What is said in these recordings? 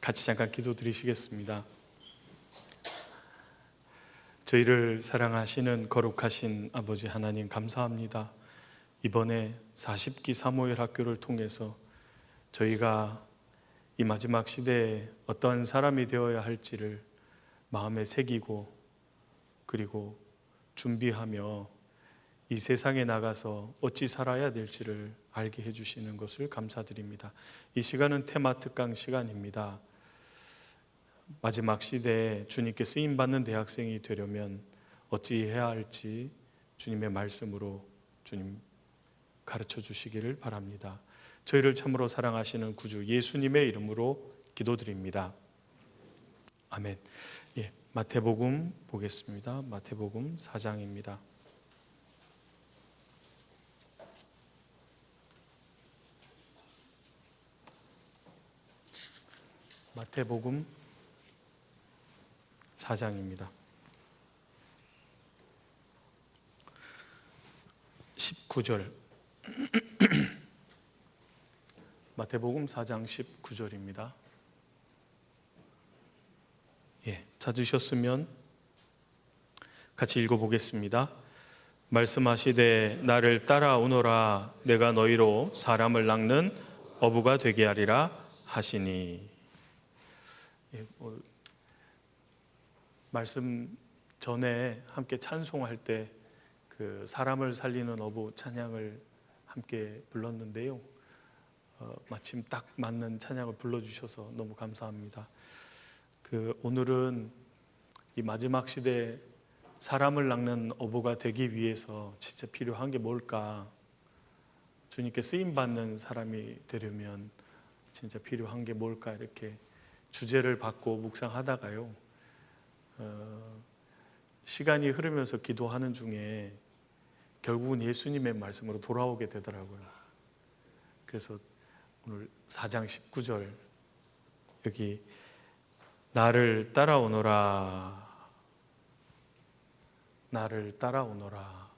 같이 잠깐 기도 드리시겠습니다. 저희를 사랑하시는 거룩하신 아버지 하나님, 감사합니다. 이번에 40기 사무엘 학교를 통해서 저희가 이 마지막 시대에 어떠한 사람이 되어야 할지를 마음에 새기고 그리고 준비하며 이 세상에 나가서 어찌 살아야 될지를 알게 해주시는 것을 감사드립니다. 이 시간은 테마 특강 시간입니다. 마지막 시대에 주님께 쓰임받는 대학생이 되려면 어찌 해야 할지 주님의 말씀으로 주님 가르쳐 주시기를 바랍니다. 저희를 참으로 사랑하시는 구주 예수님의 이름으로 기도드립니다. 아멘. 마태복음 보겠습니다. 마태복음 4장입니다. 마태복음 4장입니다. 19절. 마태복음 4장 19절입니다. 찾으셨으면 같이 읽어보겠습니다. 말씀하시되 나를 따라오너라 내가 너희로 사람을 낚는 어부가 되게 하리라 하시니. 말씀 전에 함께 찬송할 때 그 사람을 살리는 어부 찬양을 함께 불렀는데요. 마침 딱 맞는 찬양을 불러주셔서 너무 감사합니다. 오늘은 이 마지막 시대에 사람을 낚는 어부가 되기 위해서 진짜 필요한 게 뭘까? 주님께 쓰임받는 사람이 되려면 진짜 필요한 게 뭘까? 이렇게 주제를 받고 묵상하다가요. 시간이 흐르면서 기도하는 중에 결국은 예수님의 말씀으로 돌아오게 되더라고요. 그래서 오늘 4장 19절 여기 나를 따라오너라, 나를 따라오너라.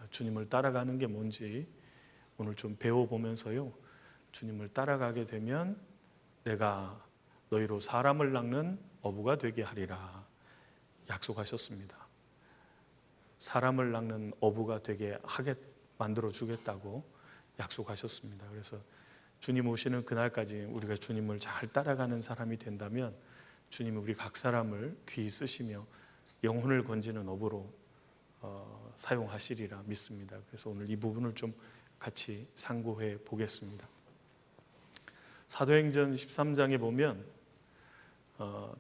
주님을 따라가는 게 뭔지 오늘 좀 배워보면서요, 주님을 따라가게 되면 내가 너희로 사람을 낚는 어부가 되게 하리라 약속하셨습니다. 사람을 낚는 어부가 되게 만들어 주겠다고 약속하셨습니다. 그래서 주님 오시는 그날까지 우리가 주님을 잘 따라가는 사람이 된다면 주님이 우리 각 사람을 귀히 쓰시며 영혼을 건지는 어부로 사용하시리라 믿습니다. 그래서 오늘 이 부분을 좀 같이 상고해 보겠습니다. 사도행전 13장에 보면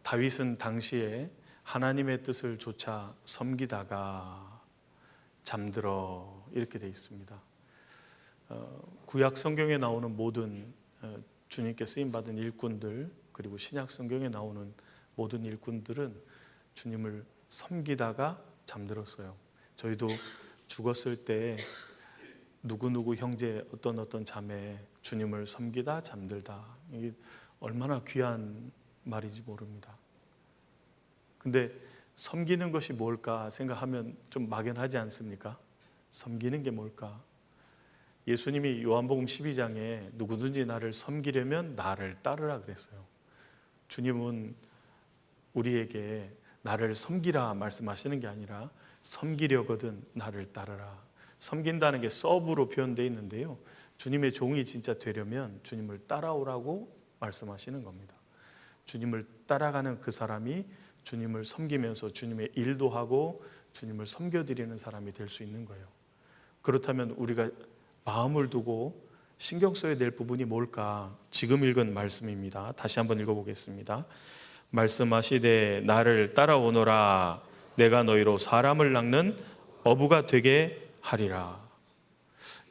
다윗은 당시에 하나님의 뜻을 조차 섬기다가 잠들어 이렇게 되어 있습니다. 구약 성경에 나오는 모든 주님께 쓰임받은 일꾼들, 그리고 신약 성경에 나오는 모든 일꾼들은 주님을 섬기다가 잠들었어요. 저희도 죽었을 때 누구누구 형제 어떤 자매 주님을 섬기다 잠들다, 이게 얼마나 귀한 말인지 모릅니다. 근데 섬기는 것이 뭘까 생각하면 좀 막연하지 않습니까? 섬기는 게 뭘까? 예수님이 요한복음 12장에 누구든지 나를 섬기려면 나를 따르라 그랬어요. 주님은 우리에게 나를 섬기라 말씀하시는 게 아니라 섬기려거든 나를 따르라. 섬긴다는 게 서브로 표현되어 있는데요, 주님의 종이 진짜 되려면 주님을 따라오라고 말씀하시는 겁니다. 주님을 따라가는 그 사람이 주님을 섬기면서 주님의 일도 하고 주님을 섬겨드리는 사람이 될 수 있는 거예요. 그렇다면 우리가 마음을 두고 신경 써야 될 부분이 뭘까? 지금 읽은 말씀입니다. 다시 한번 읽어보겠습니다. 말씀하시되 나를 따라오너라 내가 너희로 사람을 낚는 어부가 되게 하리라.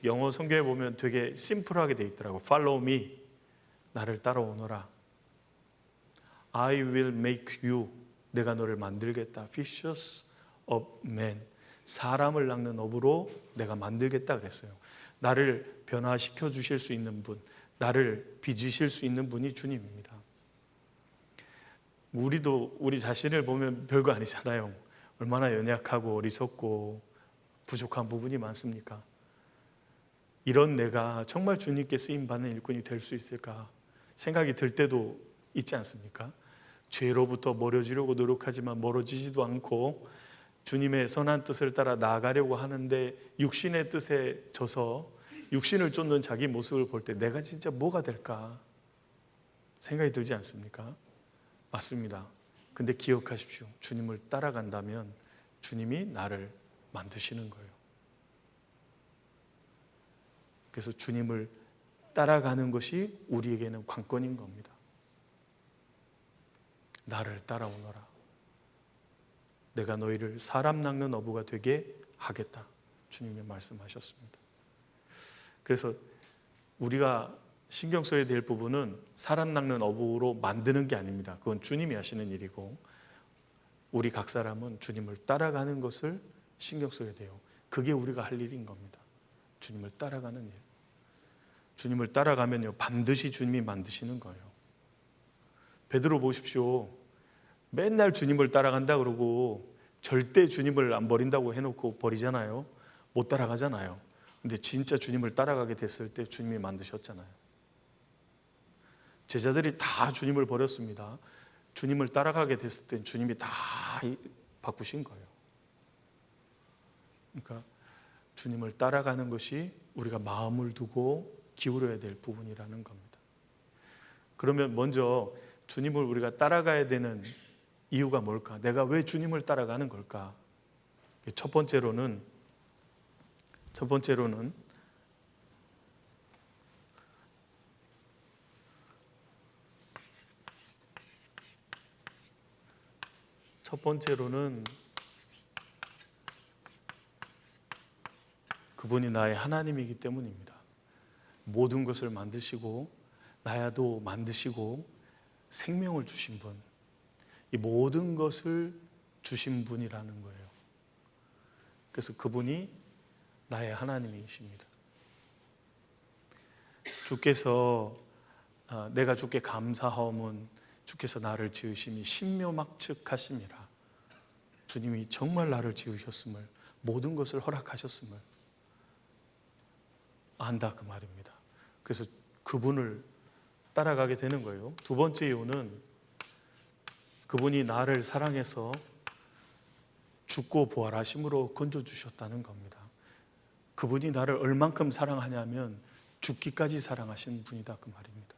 영어 성경에 보면 되게 심플하게 돼 있더라고. Follow me. 나를 따라오너라. I will make you. 내가 너를 만들겠다. Fishers of men. 사람을 낚는 어부로 내가 만들겠다 그랬어요. 나를 변화시켜 주실 수 있는 분, 나를 빚으실 수 있는 분이 주님입니다. 우리도 우리 자신을 보면 별거 아니잖아요. 얼마나 연약하고 어리석고 부족한 부분이 많습니까? 이런 내가 정말 주님께 쓰임받는 일꾼이 될 수 있을까 생각이 들 때도 있지 않습니까? 죄로부터 멀어지려고 노력하지만 멀어지지도 않고 주님의 선한 뜻을 따라 나아가려고 하는데 육신의 뜻에 져서 육신을 쫓는 자기 모습을 볼 때 내가 진짜 뭐가 될까 생각이 들지 않습니까? 맞습니다. 근데 기억하십시오. 주님을 따라간다면 주님이 나를 만드시는 거예요. 그래서 주님을 따라가는 것이 우리에게는 관건인 겁니다. 나를 따라오너라. 내가 너희를 사람 낚는 어부가 되게 하겠다. 주님이 말씀하셨습니다. 그래서 우리가 신경 써야 될 부분은 사람 낚는 어부로 만드는 게 아닙니다. 그건 주님이 하시는 일이고 우리 각 사람은 주님을 따라가는 것을 신경 써야 돼요. 그게 우리가 할 일인 겁니다. 주님을 따라가는 일. 주님을 따라가면요 반드시 주님이 만드시는 거예요. 베드로 보십시오. 맨날 주님을 따라간다 그러고 절대 주님을 안 버린다고 해놓고 버리잖아요. 못 따라가잖아요. 근데 진짜 주님을 따라가게 됐을 때 주님이 만드셨잖아요. 제자들이 다 주님을 버렸습니다. 주님을 따라가게 됐을 때 주님이 다 바꾸신 거예요. 그러니까 주님을 따라가는 것이 우리가 마음을 두고 기울여야 될 부분이라는 겁니다. 그러면 먼저 주님을 우리가 따라가야 되는 이유가 뭘까? 내가 왜 주님을 따라가는 걸까? 첫 번째로는 그분이 나의 하나님이기 때문입니다. 모든 것을 만드시고 나야도 만드시고 생명을 주신 분, 이 모든 것을 주신 분이라는 거예요. 그래서 그분이 나의 하나님이십니다. 주께서 내가 주께 감사하오면 주께서 나를 지으심이 신묘막측하심이라. 주님이 정말 나를 지으셨음을, 모든 것을 허락하셨음을 안다 그 말입니다. 그래서 그분을 따라가게 되는 거예요. 두 번째 이유는 그분이 나를 사랑해서 죽고 부활하심으로 건져주셨다는 겁니다. 그분이 나를 얼만큼 사랑하냐면 죽기까지 사랑하신 분이다 그 말입니다.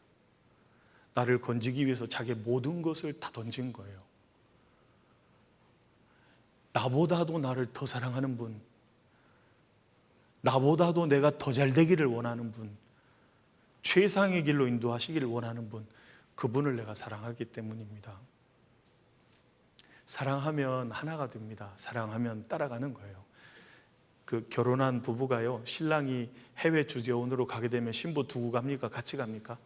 나를 건지기 위해서 자기의 모든 것을 다 던진 거예요. 나보다도 나를 더 사랑하는 분, 나보다도 내가 더 잘 되기를 원하는 분, 최상의 길로 인도하시기를 원하는 분, 그분을 내가 사랑하기 때문입니다. 사랑하면 하나가 됩니다. 사랑하면 따라가는 거예요. 그 결혼한 부부가요, 신랑이 해외 주재원으로 가게 되면 신부 두고 갑니까? 같이 갑니까?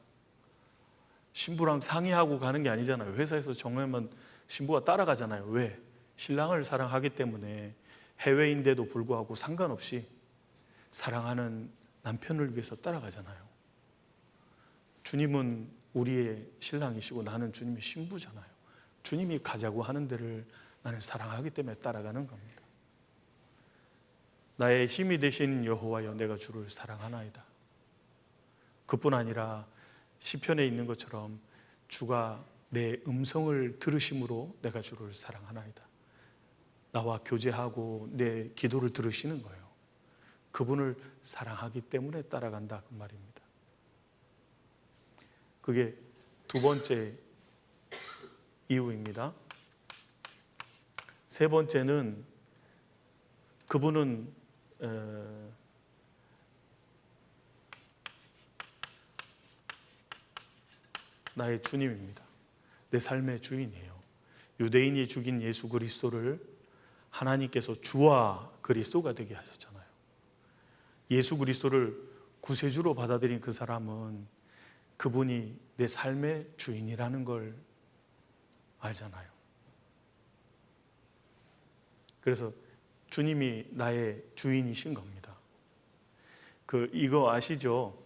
신부랑 상의하고 가는 게 아니잖아요. 회사에서 정하면 신부가 따라가잖아요. 왜? 신랑을 사랑하기 때문에. 해외인데도 불구하고 상관없이 사랑하는 남편을 위해서 따라가잖아요. 주님은 우리의 신랑이시고 나는 주님의 신부잖아요. 주님이 가자고 하는 데를 나는 사랑하기 때문에 따라가는 겁니다. 나의 힘이 되신 여호와여, 내가 주를 사랑하나이다. 그뿐 아니라 시편에 있는 것처럼 주가 내 음성을 들으심으로 내가 주를 사랑하나이다. 나와 교제하고 내 기도를 들으시는 거예요. 그분을 사랑하기 때문에 따라간다 그 말입니다. 그게 두 번째 이유입니다. 세 번째는 그분은 나의 주님입니다. 내 삶의 주인이에요. 유대인이 죽인 예수 그리스도를 하나님께서 주와 그리스도가 되게 하셨잖아요. 예수 그리스도를 구세주로 받아들인 그 사람은 그분이 내 삶의 주인이라는 걸 알잖아요. 그래서 주님이 나의 주인이신 겁니다. 이거 아시죠?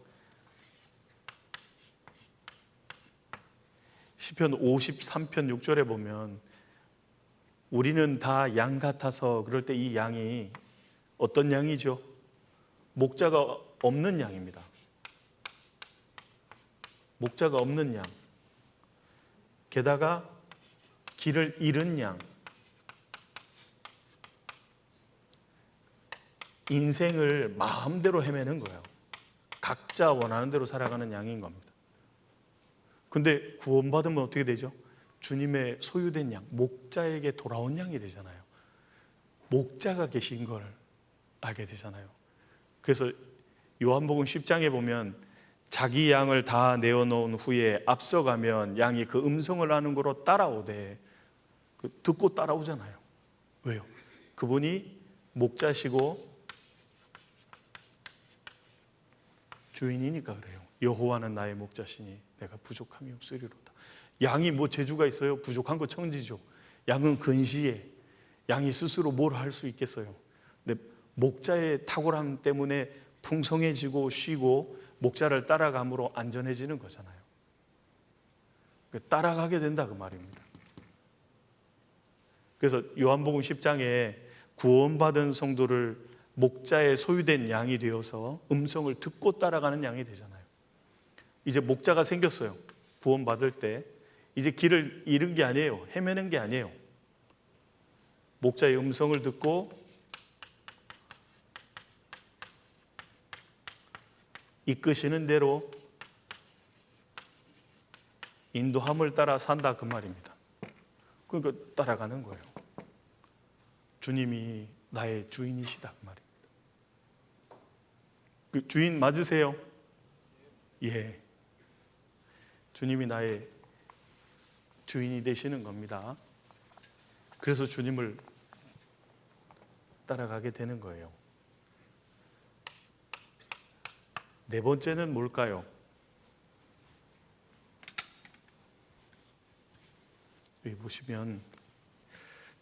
시편 53편 6절에 보면 우리는 다 양 같아서, 그럴 때 이 양이 어떤 양이죠? 목자가 없는 양입니다. 목자가 없는 양. 게다가 길을 잃은 양, 인생을 마음대로 헤매는 거예요. 각자 원하는 대로 살아가는 양인 겁니다. 근데 구원받으면 어떻게 되죠? 주님의 소유된 양, 목자에게 돌아온 양이 되잖아요. 목자가 계신 걸 알게 되잖아요. 그래서 요한복음 10장에 보면 자기 양을 다 내어놓은 후에 앞서가면 양이 그 음성을 아는 거로 따라오되, 듣고 따라오잖아요. 왜요? 그분이 목자시고 주인이니까 그래요. 여호와는 나의 목자시니 내가 부족함이 없으리로다. 양이 뭐 재주가 있어요? 부족한 거 천지죠. 양은 근시에, 양이 스스로 뭘 할 수 있겠어요? 근데 목자의 탁월함 때문에 풍성해지고 쉬고 목자를 따라감으로 안전해지는 거잖아요. 따라가게 된다 그 말입니다. 그래서 요한복음 10장에 구원받은 성도를 목자의 소유된 양이 되어서 음성을 듣고 따라가는 양이 되잖아요. 이제 목자가 생겼어요. 구원받을 때 이제 길을 잃은 게 아니에요. 헤매는 게 아니에요. 목자의 음성을 듣고 이끄시는 대로 인도함을 따라 산다 그 말입니다. 그러니까 따라가는 거예요. 주님이 나의 주인이시다 그 말입니다. 그 주인 맞으세요? 예. 주님이 나의 주인이 되시는 겁니다. 그래서 주님을 따라가게 되는 거예요. 네 번째는 뭘까요? 여기 보시면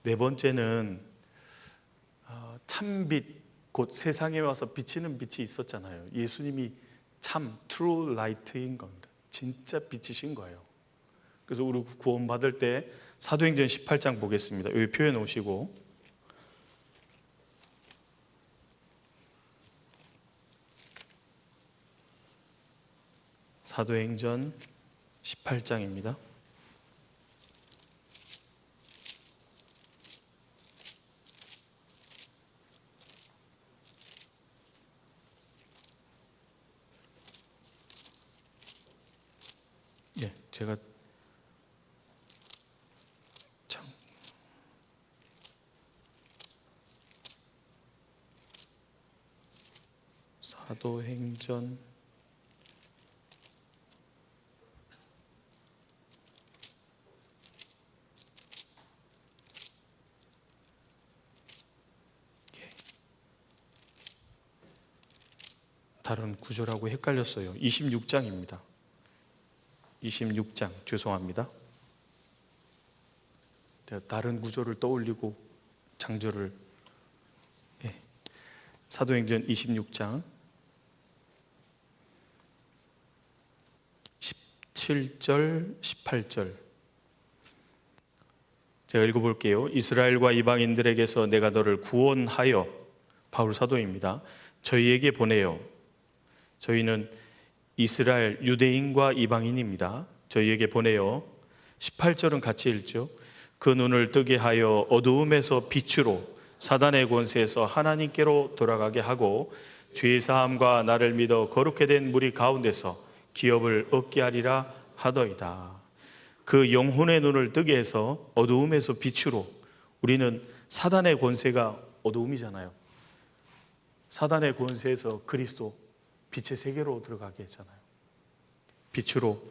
네 번째는 참빛, 곧 세상에 와서 비치는 빛이 있었잖아요. 예수님이 참 true light인 겁니다. 진짜 빛이신 거예요. 그래서 우리 구원받을 때 사도행전 18장 보겠습니다. 여기 표해 놓으시고, 사도행전 18장입니다. 예, 제가 사도행전 18장 다른 구조라고 헷갈렸어요. 26장입니다. 26장 죄송합니다. 다른 구조를 떠올리고 장조를 사도행전 26장 17절 18절 제가 읽어볼게요. 이스라엘과 이방인들에게서 내가 너를 구원하여, 바울 사도입니다, 저희에게 보내요. 저희는 이스라엘 유대인과 이방인입니다. 저희에게 보내요. 18절은 같이 읽죠. 그 눈을 뜨게 하여 어두움에서 빛으로, 사단의 권세에서 하나님께로 돌아가게 하고, 죄 사함과 나를 믿어 거룩게 된 무리 가운데서 기업을 얻게 하리라 하더이다. 그 영혼의 눈을 뜨게 해서 어두움에서 빛으로, 우리는 사단의 권세가 어두움이잖아요. 사단의 권세에서 그리스도 빛의 세계로 들어가게 했잖아요. 빛으로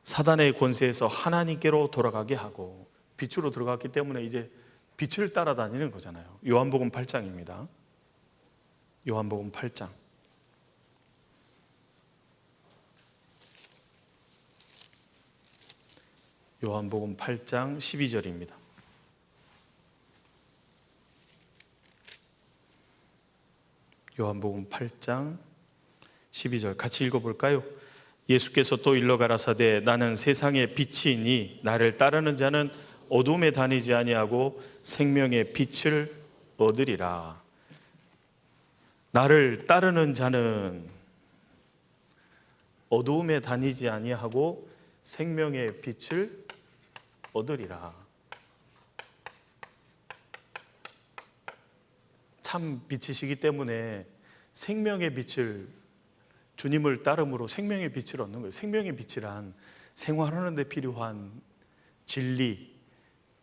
사단의 권세에서 하나님께로 돌아가게 하고, 빛으로 들어갔기 때문에 이제 빛을 따라다니는 거잖아요. 요한복음 8장입니다. 요한복음 8장 요한복음 8장 12절입니다. 요한복음 8장 12절 같이 읽어볼까요? 예수께서 또 일러 가라사대 나는 세상의 빛이니 나를 따르는 자는 어둠에 다니지 아니하고 생명의 빛을 얻으리라. 나를 따르는 자는 어두움에 다니지 아니하고 생명의 빛을 얻으리라. 참 빛이시기 때문에 생명의 빛을, 주님을 따름으로 생명의 빛을 얻는 거예요. 생명의 빛이란 생활하는 데 필요한 진리,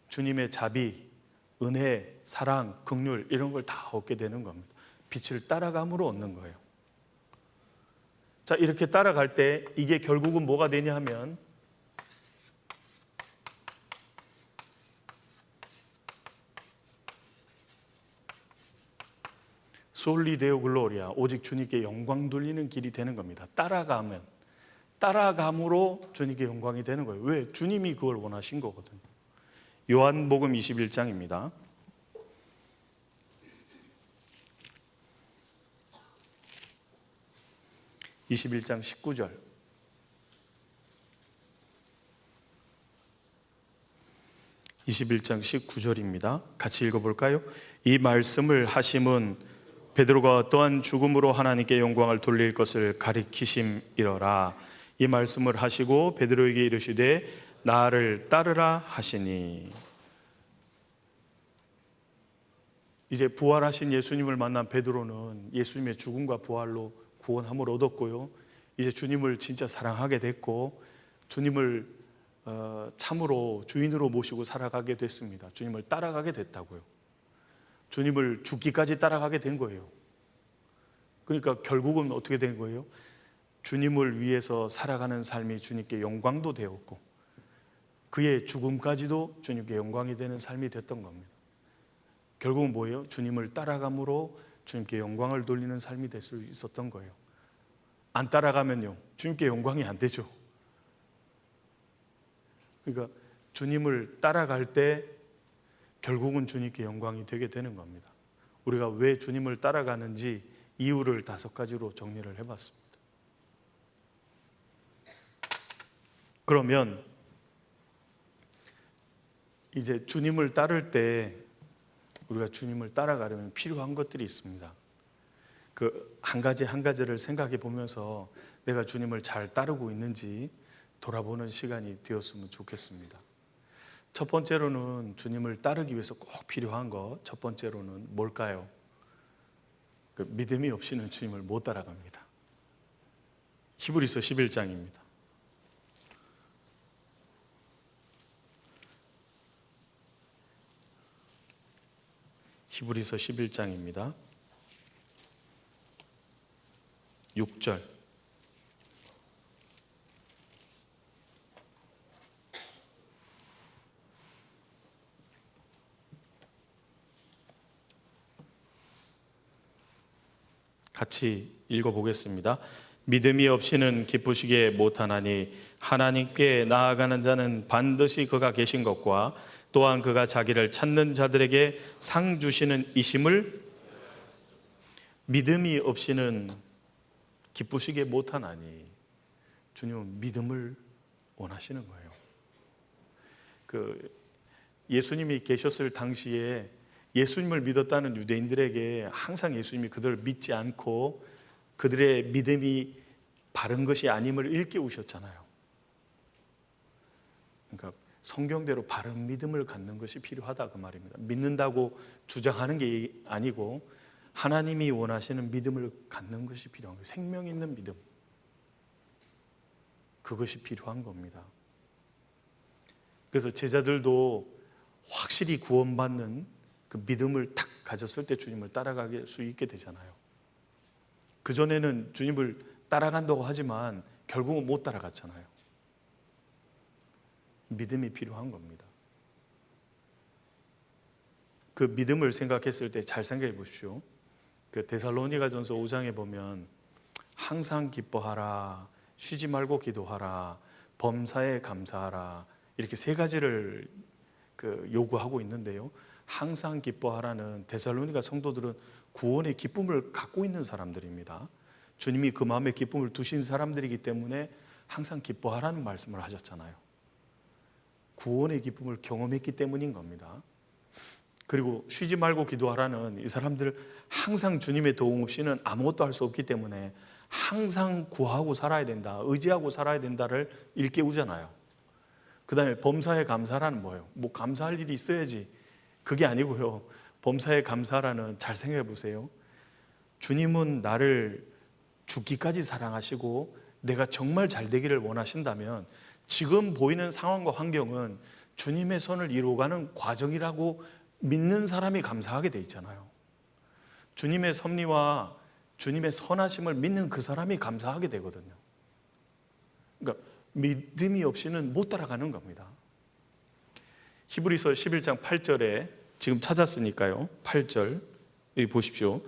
주님의 자비, 은혜, 사랑, 긍휼 이런 걸 다 얻게 되는 겁니다. 빛을 따라감으로 얻는 거예요. 자, 이렇게 따라갈 때 이게 결국은 뭐가 되냐 하면 솔리 데오 글로리아, 오직 주님께 영광 돌리는 길이 되는 겁니다. 따라감으로 주님께 영광이 되는 거예요. 왜? 주님이 그걸 원하신 거거든요. 요한복음 21장입니다. 21장 19절. 같이 읽어볼까요? 이 말씀을 하심은 베드로가 또한 죽음으로 하나님께 영광을 돌릴 것을 가리키심이러라. 이 말씀을 하시고 베드로에게 이르시되 나를 따르라 하시니. 이제 부활하신 예수님을 만난 베드로는 예수님의 죽음과 부활로 구원함을 얻었고요, 이제 주님을 진짜 사랑하게 됐고 주님을 참으로 주인으로 모시고 살아가게 됐습니다. 주님을 따라가게 됐다고요. 주님을 죽기까지 따라가게 된 거예요. 그러니까 결국은 어떻게 된 거예요? 주님을 위해서 살아가는 삶이 주님께 영광도 되었고 그의 죽음까지도 주님께 영광이 되는 삶이 됐던 겁니다. 결국은 뭐예요? 주님을 따라감으로 주님께 영광을 돌리는 삶이 될 수 있었던 거예요. 안 따라가면요, 주님께 영광이 안 되죠. 그러니까 주님을 따라갈 때 결국은 주님께 영광이 되게 되는 겁니다. 우리가 왜 주님을 따라가는지 이유를 5가지로 정리를 해봤습니다. 그러면 이제 주님을 따를 때 우리가 주님을 따라가려면 필요한 것들이 있습니다. 그 한 가지 한 가지를 생각해 보면서 내가 주님을 잘 따르고 있는지 돌아보는 시간이 되었으면 좋겠습니다. 첫 번째로는 주님을 따르기 위해서 꼭 필요한 것, 첫 번째로는 뭘까요? 그 믿음이 없이는 주님을 못 따라갑니다. 히브리서 11장입니다. 히브리서 11장입니다. 6절. 같이 읽어보겠습니다. 믿음이 없이는 기쁘시게 못하나니 하나님께 나아가는 자는 반드시 그가 계신 것과 또한 그가 자기를 찾는 자들에게 상 주시는 이심을 믿음이 없이는 기쁘시게 못하나니 주님은 믿음을 원하시는 거예요. 예수님이 계셨을 당시에 예수님을 믿었다는 유대인들에게 항상 예수님이 그들을 믿지 않고 그들의 믿음이 바른 것이 아님을 일깨우셨잖아요. 그러니까 성경대로 바른 믿음을 갖는 것이 필요하다 그 말입니다. 믿는다고 주장하는 게 아니고 하나님이 원하시는 믿음을 갖는 것이 필요한 거예요. 생명 있는 믿음, 그것이 필요한 겁니다. 그래서 제자들도 확실히 구원받는 그 믿음을 딱 가졌을 때 주님을 따라갈 수 있게 되잖아요. 그전에는 주님을 따라간다고 하지만 결국은 못 따라갔잖아요. 믿음이 필요한 겁니다. 그 믿음을 생각했을 때 잘 생각해 보십시오. 그 데살로니가전서 5장에 보면 항상 기뻐하라, 쉬지 말고 기도하라, 범사에 감사하라, 이렇게 3가지를 요구하고 있는데요, 항상 기뻐하라는 데살로니가 성도들은 구원의 기쁨을 갖고 있는 사람들입니다. 주님이 그 마음에 기쁨을 두신 사람들이기 때문에 항상 기뻐하라는 말씀을 하셨잖아요. 구원의 기쁨을 경험했기 때문인 겁니다. 그리고 쉬지 말고 기도하라는, 이 사람들 항상 주님의 도움 없이는 아무것도 할 수 없기 때문에 항상 구하고 살아야 된다, 의지하고 살아야 된다를 일깨우잖아요. 그 다음에 범사에 감사라는 뭐예요? 뭐 감사할 일이 있어야지. 그게 아니고요. 범사에 감사라는, 잘 생각해 보세요. 주님은 나를 죽기까지 사랑하시고 내가 정말 잘 되기를 원하신다면 지금 보이는 상황과 환경은 주님의 선을 이루어가는 과정이라고 믿는 사람이 감사하게 돼 있잖아요. 주님의 섭리와 주님의 선하심을 믿는 그 사람이 감사하게 되거든요. 그러니까 믿음이 없이는 못 따라가는 겁니다. 히브리서 11장 8절에 지금 찾았으니까요. 8절 여기 보십시오.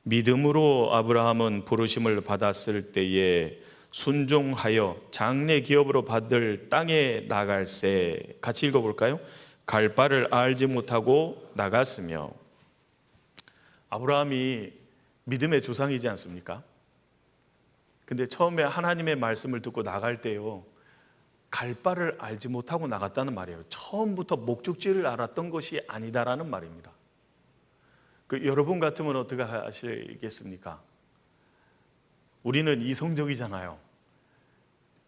믿음으로 아브라함은 부르심을 받았을 때에 순종하여 장래 기업으로 받을 땅에 나갈새. 같이 읽어볼까요? 갈 바를 알지 못하고 나갔으며. 아브라함이 믿음의 조상이지 않습니까? 근데 처음에 하나님의 말씀을 듣고 나갈 때요, 갈 바를 알지 못하고 나갔다는 말이에요. 처음부터 목적지를 알았던 것이 아니다라는 말입니다. 여러분 같으면 어떻게 하시겠습니까? 우리는 이성적이잖아요.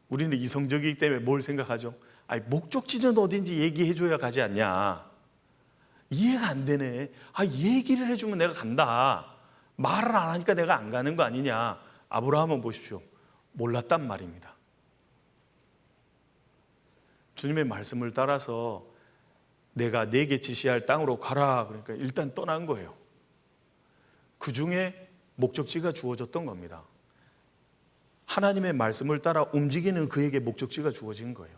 우리는 이성적이기 때문에 뭘 생각하죠? 아니, 목적지는 어딘지 얘기해 줘야 가지 않냐. 이해가 안 되네. 얘기를 해주면 내가 간다. 말을 안 하니까 내가 안 가는 거 아니냐. 아브라함은 보십시오. 몰랐단 말입니다. 주님의 말씀을 따라서 내가 네게 지시할 땅으로 가라. 그러니까 일단 떠난 거예요. 그 중에 목적지가 주어졌던 겁니다. 하나님의 말씀을 따라 움직이는 그에게 목적지가 주어진 거예요.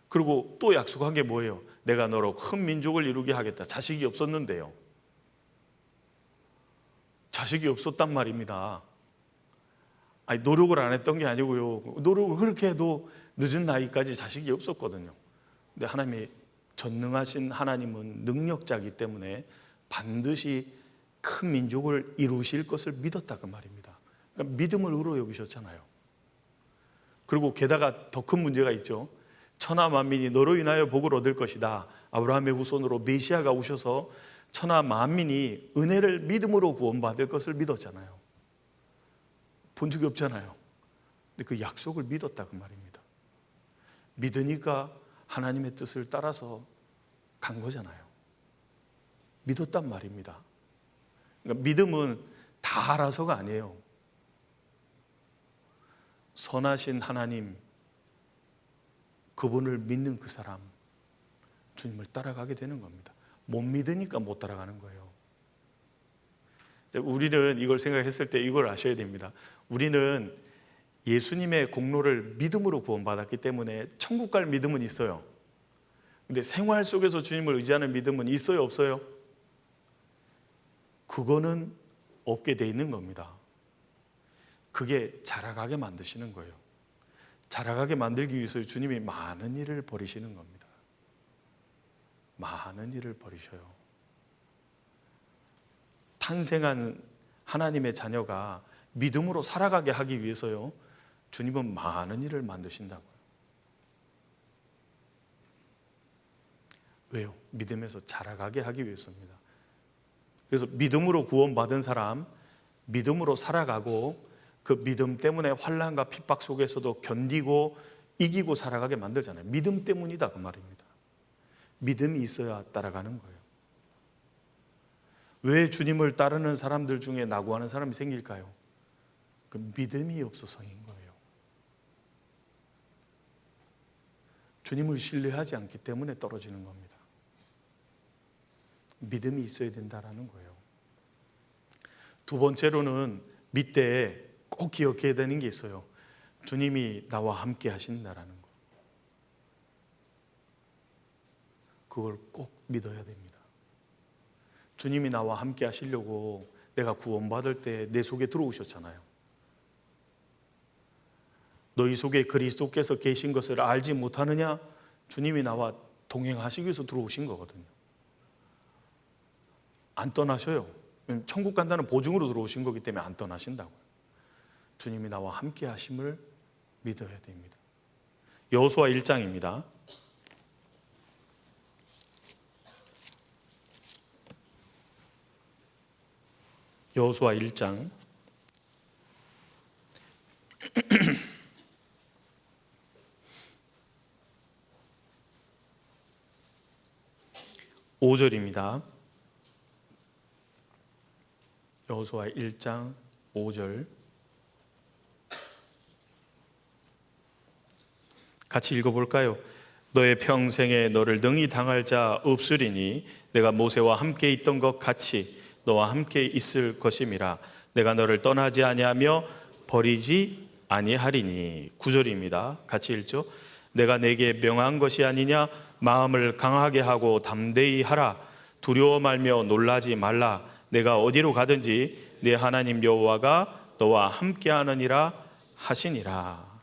그리고 또 약속한 게 뭐예요? 내가 너로 큰 민족을 이루게 하겠다. 자식이 없었는데요. 자식이 없었단 말입니다. 노력을 안 했던 게 아니고요. 노력을 그렇게 해도 늦은 나이까지 자식이 없었거든요. 근데 하나님이 전능하신 하나님은 능력자이기 때문에 반드시 큰 민족을 이루실 것을 믿었다 그 말입니다. 그러니까 믿음을 의로 여기셨잖아요. 그리고 게다가 더 큰 문제가 있죠. 천하 만민이 너로 인하여 복을 얻을 것이다. 아브라함의 후손으로 메시아가 오셔서 천하 만민이 은혜를 믿음으로 구원받을 것을 믿었잖아요. 본 적이 없잖아요. 근데 그 약속을 믿었다 그 말입니다. 믿으니까 하나님의 뜻을 따라서 간 거잖아요. 믿었단 말입니다. 그러니까 믿음은 다 알아서가 아니에요. 선하신 하나님, 그분을 믿는 그 사람, 주님을 따라가게 되는 겁니다. 못 믿으니까 못 따라가는 거예요. 우리는 이걸 생각했을 때 이걸 아셔야 됩니다. 우리는 예수님의 공로를 믿음으로 구원받았기 때문에 천국 갈 믿음은 있어요. 근데 생활 속에서 주님을 의지하는 믿음은 있어요, 없어요? 그거는 없게 돼 있는 겁니다. 그게 자라가게 만드시는 거예요. 자라가게 만들기 위해서 주님이 많은 일을 벌이시는 겁니다. 많은 일을 벌이셔요. 탄생한 하나님의 자녀가 믿음으로 살아가게 하기 위해서요, 주님은 많은 일을 만드신다고요. 왜요? 믿음에서 자라가게 하기 위해서입니다. 그래서 믿음으로 구원받은 사람, 믿음으로 살아가고 그 믿음 때문에 환난과 핍박 속에서도 견디고 이기고 살아가게 만들잖아요. 믿음 때문이다 그 말입니다. 믿음이 있어야 따라가는 거예요. 왜 주님을 따르는 사람들 중에 낙오하는 사람이 생길까요? 그 믿음이 없어서인 거예요. 주님을 신뢰하지 않기 때문에 떨어지는 겁니다. 믿음이 있어야 된다라는 거예요. 두 번째로는 믿되 꼭 기억해야 되는 게 있어요. 주님이 나와 함께 하신다라는 거. 그걸 꼭 믿어야 됩니다. 주님이 나와 함께 하시려고 내가 구원받을 때 내 속에 들어오셨잖아요. 너희 속에 그리스도께서 계신 것을 알지 못하느냐? 주님이 나와 동행하시기 위해서 들어오신 거거든요. 안 떠나셔요. 천국 간다는 보증으로 들어오신 거기 때문에 안 떠나신다고요. 주님이 나와 함께 하심을 믿어야 됩니다. 여호수아 1장입니다. 여호수아 1장 5절입니다. 여호수아 1장 5절 같이 읽어볼까요? 너의 평생에 너를 능히 당할 자 없으리니 내가 모세와 함께 있던 것 같이 너와 함께 있을 것임이라. 내가 너를 떠나지 아니하며 버리지 아니하리니. 9절입니다. 같이 읽죠. 내가 내게 명한 것이 아니냐. 마음을 강하게 하고 담대히 하라. 두려워 말며 놀라지 말라. 내가 어디로 가든지 네 하나님 여호와가 너와 함께 하느니라 하시니라.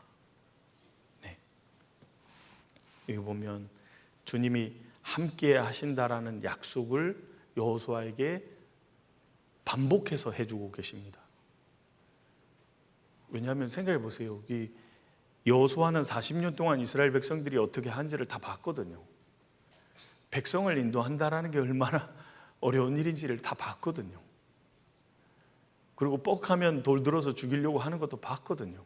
네. 여기 보면 주님이 함께 하신다라는 약속을 여호수아에게 반복해서 해주고 계십니다. 왜냐하면 생각해 보세요. 여호수아는 40년 동안 이스라엘 백성들이 어떻게 한지를 다 봤거든요. 백성을 인도한다라는 게 얼마나 어려운 일인지를 다 봤거든요. 그리고 뻑하면 돌 들어서 죽이려고 하는 것도 봤거든요.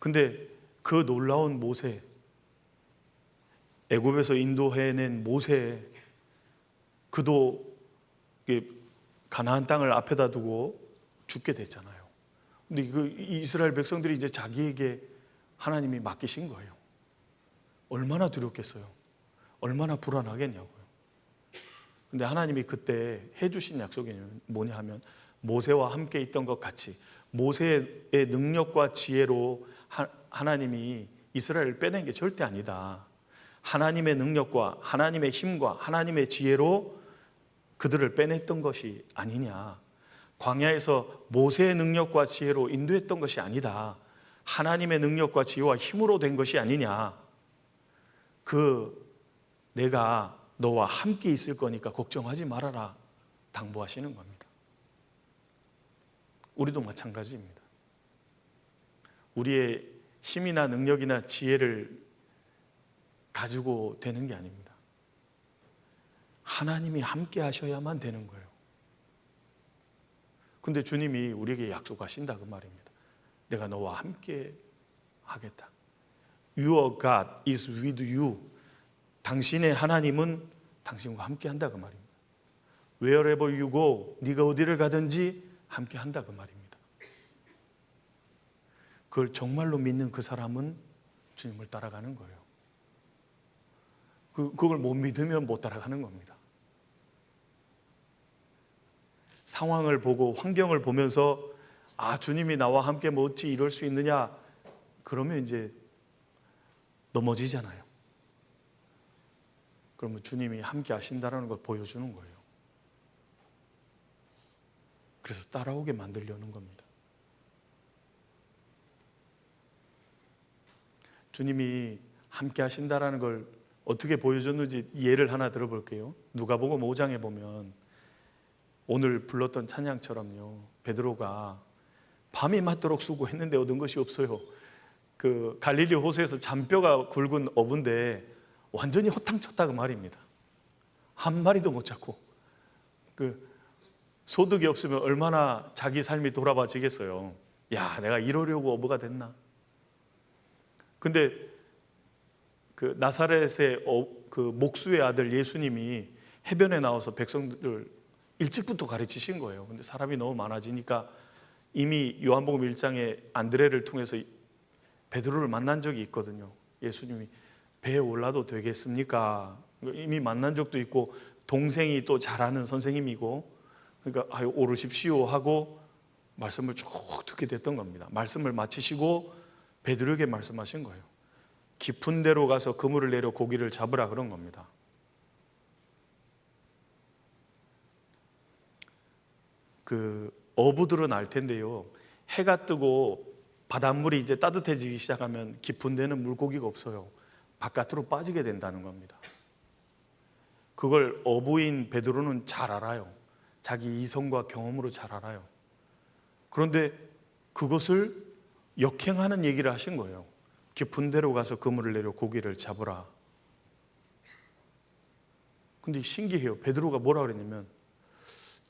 근데 그 놀라운 모세, 애굽에서 인도해낸 모세, 그도 가나안 땅을 앞에다 두고 죽게 됐잖아요. 근데 이스라엘 백성들이 이제 자기에게 하나님이 맡기신 거예요. 얼마나 두렵겠어요? 얼마나 불안하겠냐고요. 근데 하나님이 그때 해주신 약속이 뭐냐 하면 모세와 함께 있던 것 같이 모세의 능력과 지혜로 하나님이 이스라엘을 빼낸 게 절대 아니다. 하나님의 능력과 하나님의 힘과 하나님의 지혜로 그들을 빼냈던 것이 아니냐. 광야에서 모세의 능력과 지혜로 인도했던 것이 아니다. 하나님의 능력과 지혜와 힘으로 된 것이 아니냐. 내가 너와 함께 있을 거니까 걱정하지 말아라 당부하시는 겁니다. 우리도 마찬가지입니다. 우리의 힘이나 능력이나 지혜를 가지고 되는 게 아닙니다. 하나님이 함께 하셔야만 되는 거예요. 근데 주님이 우리에게 약속하신다 그 말입니다. 내가 너와 함께 하겠다. Your God is with you. 당신의 하나님은 당신과 함께 한다 그 말입니다. Wherever you go, 네가 어디를 가든지 함께 한다 그 말입니다. 그걸 정말로 믿는 그 사람은 주님을 따라가는 거예요. 그걸 못 믿으면 못 따라가는 겁니다. 상황을 보고 환경을 보면서 주님이 나와 함께 뭐 어찌 이럴 수 있느냐 그러면 이제 넘어지잖아요. 그러면 주님이 함께 하신다는 걸 보여주는 거예요. 그래서 따라오게 만들려는 겁니다. 주님이 함께 하신다는 걸 어떻게 보여줬는지 예를 하나 들어볼게요. 누가복음 5장에 보면 오늘 불렀던 찬양처럼요. 베드로가 밤이 맞도록 수고했는데 얻은 것이 없어요. 그 갈릴리 호수에서 잔뼈가 굵은 어부인데 완전히 허탕쳤다 그 말입니다. 한 마리도 못 잡고 소득이 없으면 얼마나 자기 삶이 돌아봐지겠어요. 야, 내가 이러려고 어부가 됐나? 근데 나사렛의 목수의 아들 예수님이 해변에 나와서 백성들을 일찍부터 가르치신 거예요. 근데 사람이 너무 많아지니까 이미 요한복음 1장에 안드레를 통해서 베드로를 만난 적이 있거든요. 예수님이 배에 올라도 되겠습니까? 이미 만난 적도 있고 동생이 또 잘 아는 선생님이고 그러니까 오르십시오 하고 말씀을 쭉 듣게 됐던 겁니다. 말씀을 마치시고 베드로에게 말씀하신 거예요. 깊은 데로 가서 그물을 내려 고기를 잡으라 그런 겁니다. 어부들은 알 텐데요. 해가 뜨고 바닷물이 이제 따뜻해지기 시작하면 깊은 데는 물고기가 없어요. 바깥으로 빠지게 된다는 겁니다. 그걸 어부인 베드로는 잘 알아요. 자기 이성과 경험으로 잘 알아요. 그런데 그것을 역행하는 얘기를 하신 거예요. 깊은 데로 가서 그물을 내려 고기를 잡으라. 근데 신기해요. 베드로가 뭐라 그랬냐면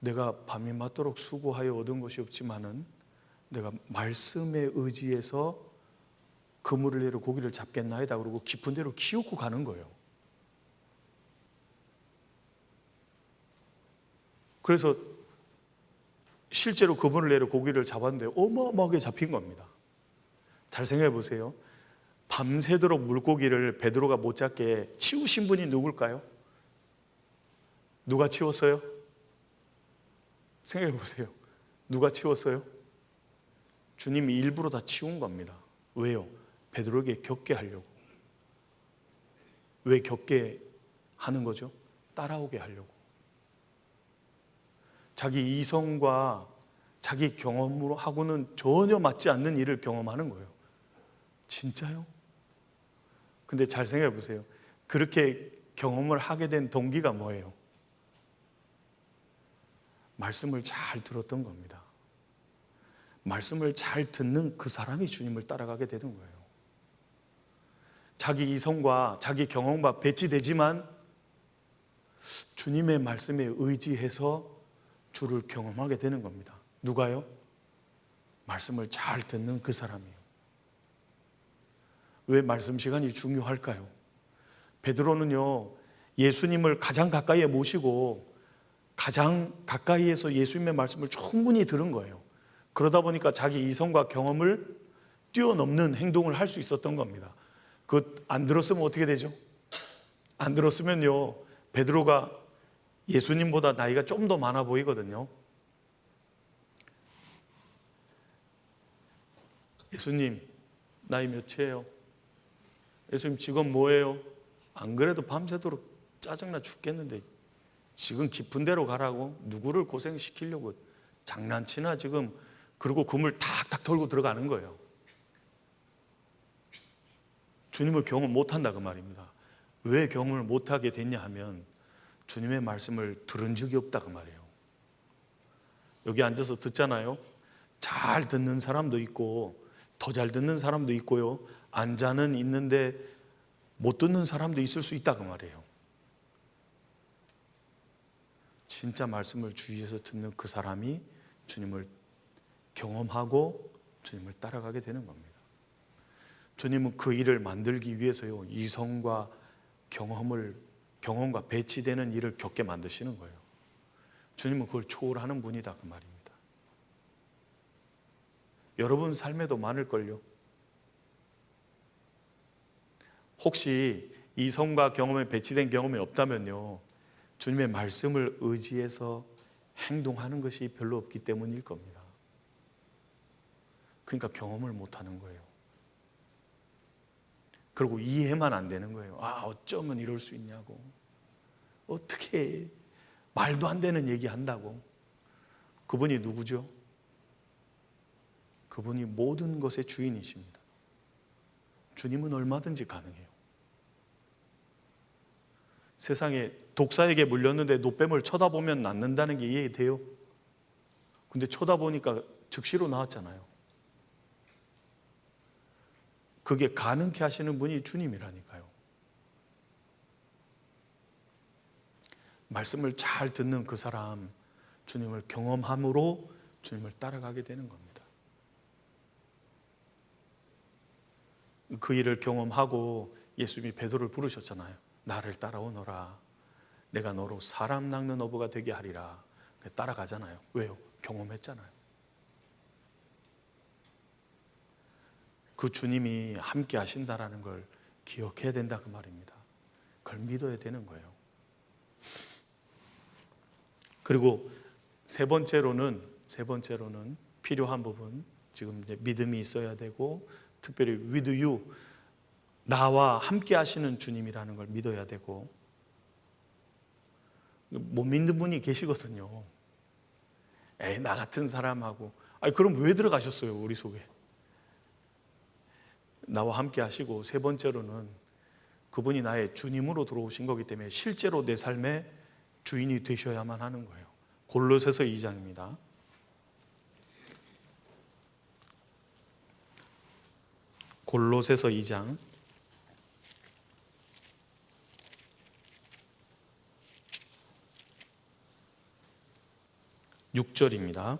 내가 밤이 맞도록 수고하여 얻은 것이 없지만은 내가 말씀에 의지해서 그물을 내려 고기를 잡겠나이다 그러고 깊은 데로 키우고 가는 거예요. 그래서 실제로 그분을 내려 고기를 잡았는데 어마어마하게 잡힌 겁니다. 잘 생각해 보세요. 밤새도록 물고기를 베드로가 못 잡게 치우신 분이 누굴까요? 누가 치웠어요? 생각해 보세요. 누가 치웠어요? 주님이 일부러 다 치운 겁니다. 왜요? 베드로에게 겪게 하려고. 왜 겪게 하는 거죠? 따라오게 하려고. 자기 이성과 자기 경험으로 하고는 전혀 맞지 않는 일을 경험하는 거예요. 진짜요? 근데 잘 생각해 보세요. 그렇게 경험을 하게 된 동기가 뭐예요? 말씀을 잘 들었던 겁니다. 말씀을 잘 듣는 그 사람이 주님을 따라가게 되는 거예요. 자기 이성과 자기 경험과 배치되지만 주님의 말씀에 의지해서 주를 경험하게 되는 겁니다. 누가요? 말씀을 잘 듣는 그 사람이에요. 왜 말씀 시간이 중요할까요? 베드로는요, 예수님을 가장 가까이에 모시고 가장 가까이에서 예수님의 말씀을 충분히 들은 거예요. 그러다 보니까 자기 이성과 경험을 뛰어넘는 행동을 할 수 있었던 겁니다. 그것 안 들었으면 어떻게 되죠? 안 들었으면요, 베드로가 예수님보다 나이가 좀 더 많아 보이거든요. 예수님, 나이 몇이에요? 예수님, 직업 뭐예요? 안 그래도 밤새도록 짜증나 죽겠는데 지금 깊은 데로 가라고? 누구를 고생시키려고 장난치나 지금? 그리고 그물 탁탁 털고 들어가는 거예요. 주님을 경험 못한다 그 말입니다. 왜 경험을 못하게 됐냐 하면 주님의 말씀을 들은 적이 없다 그 말이에요. 여기 앉아서 듣잖아요. 잘 듣는 사람도 있고 더 잘 듣는 사람도 있고요, 앉아는 있는데 못 듣는 사람도 있을 수 있다 그 말이에요. 진짜 말씀을 주위에서 듣는 그 사람이 주님을 경험하고 주님을 따라가게 되는 겁니다. 주님은 그 일을 만들기 위해서요, 이성과 경험과 배치되는 일을 겪게 만드시는 거예요. 주님은 그걸 초월하는 분이다 그 말입니다. 여러분 삶에도 많을걸요. 혹시 이성과 경험에 배치된 경험이 없다면요, 주님의 말씀을 의지해서 행동하는 것이 별로 없기 때문일 겁니다. 그러니까 경험을 못하는 거예요. 그리고 이해만 안 되는 거예요. 아, 어쩌면 이럴 수 있냐고. 어떻게 말도 안 되는 얘기 한다고. 그분이 누구죠? 그분이 모든 것의 주인이십니다. 주님은 얼마든지 가능해요. 세상에 독사에게 물렸는데 노뱀을 쳐다보면 낫는다는 게 이해돼요? 근데 쳐다보니까 즉시로 나왔잖아요. 그게 가능케 하시는 분이 주님이라니까요. 말씀을 잘 듣는 그 사람, 주님을 경험함으로 주님을 따라가게 되는 겁니다. 그 일을 경험하고 예수님이 베드로를 부르셨잖아요. 나를 따라오너라. 내가 너로 사람 낚는 어부가 되게 하리라. 따라가잖아요. 왜요? 경험했잖아요. 그 주님이 함께 하신다라는 걸 기억해야 된다 그 말입니다. 그걸 믿어야 되는 거예요. 그리고 세 번째로는 필요한 부분, 지금 이제 믿음이 있어야 되고, 특별히 with you, 나와 함께 하시는 주님이라는 걸 믿어야 되고, 못 믿는 분이 계시거든요. 에이, 나 같은 사람하고. 아니, 그럼 왜 들어가셨어요, 우리 속에? 나와 함께 하시고, 세 번째로는 그분이 나의 주님으로 들어오신 거기 때문에 실제로 내 삶의 주인이 되셔야만 하는 거예요. 골로새서 2장입니다. 골로새서 2장 6절입니다.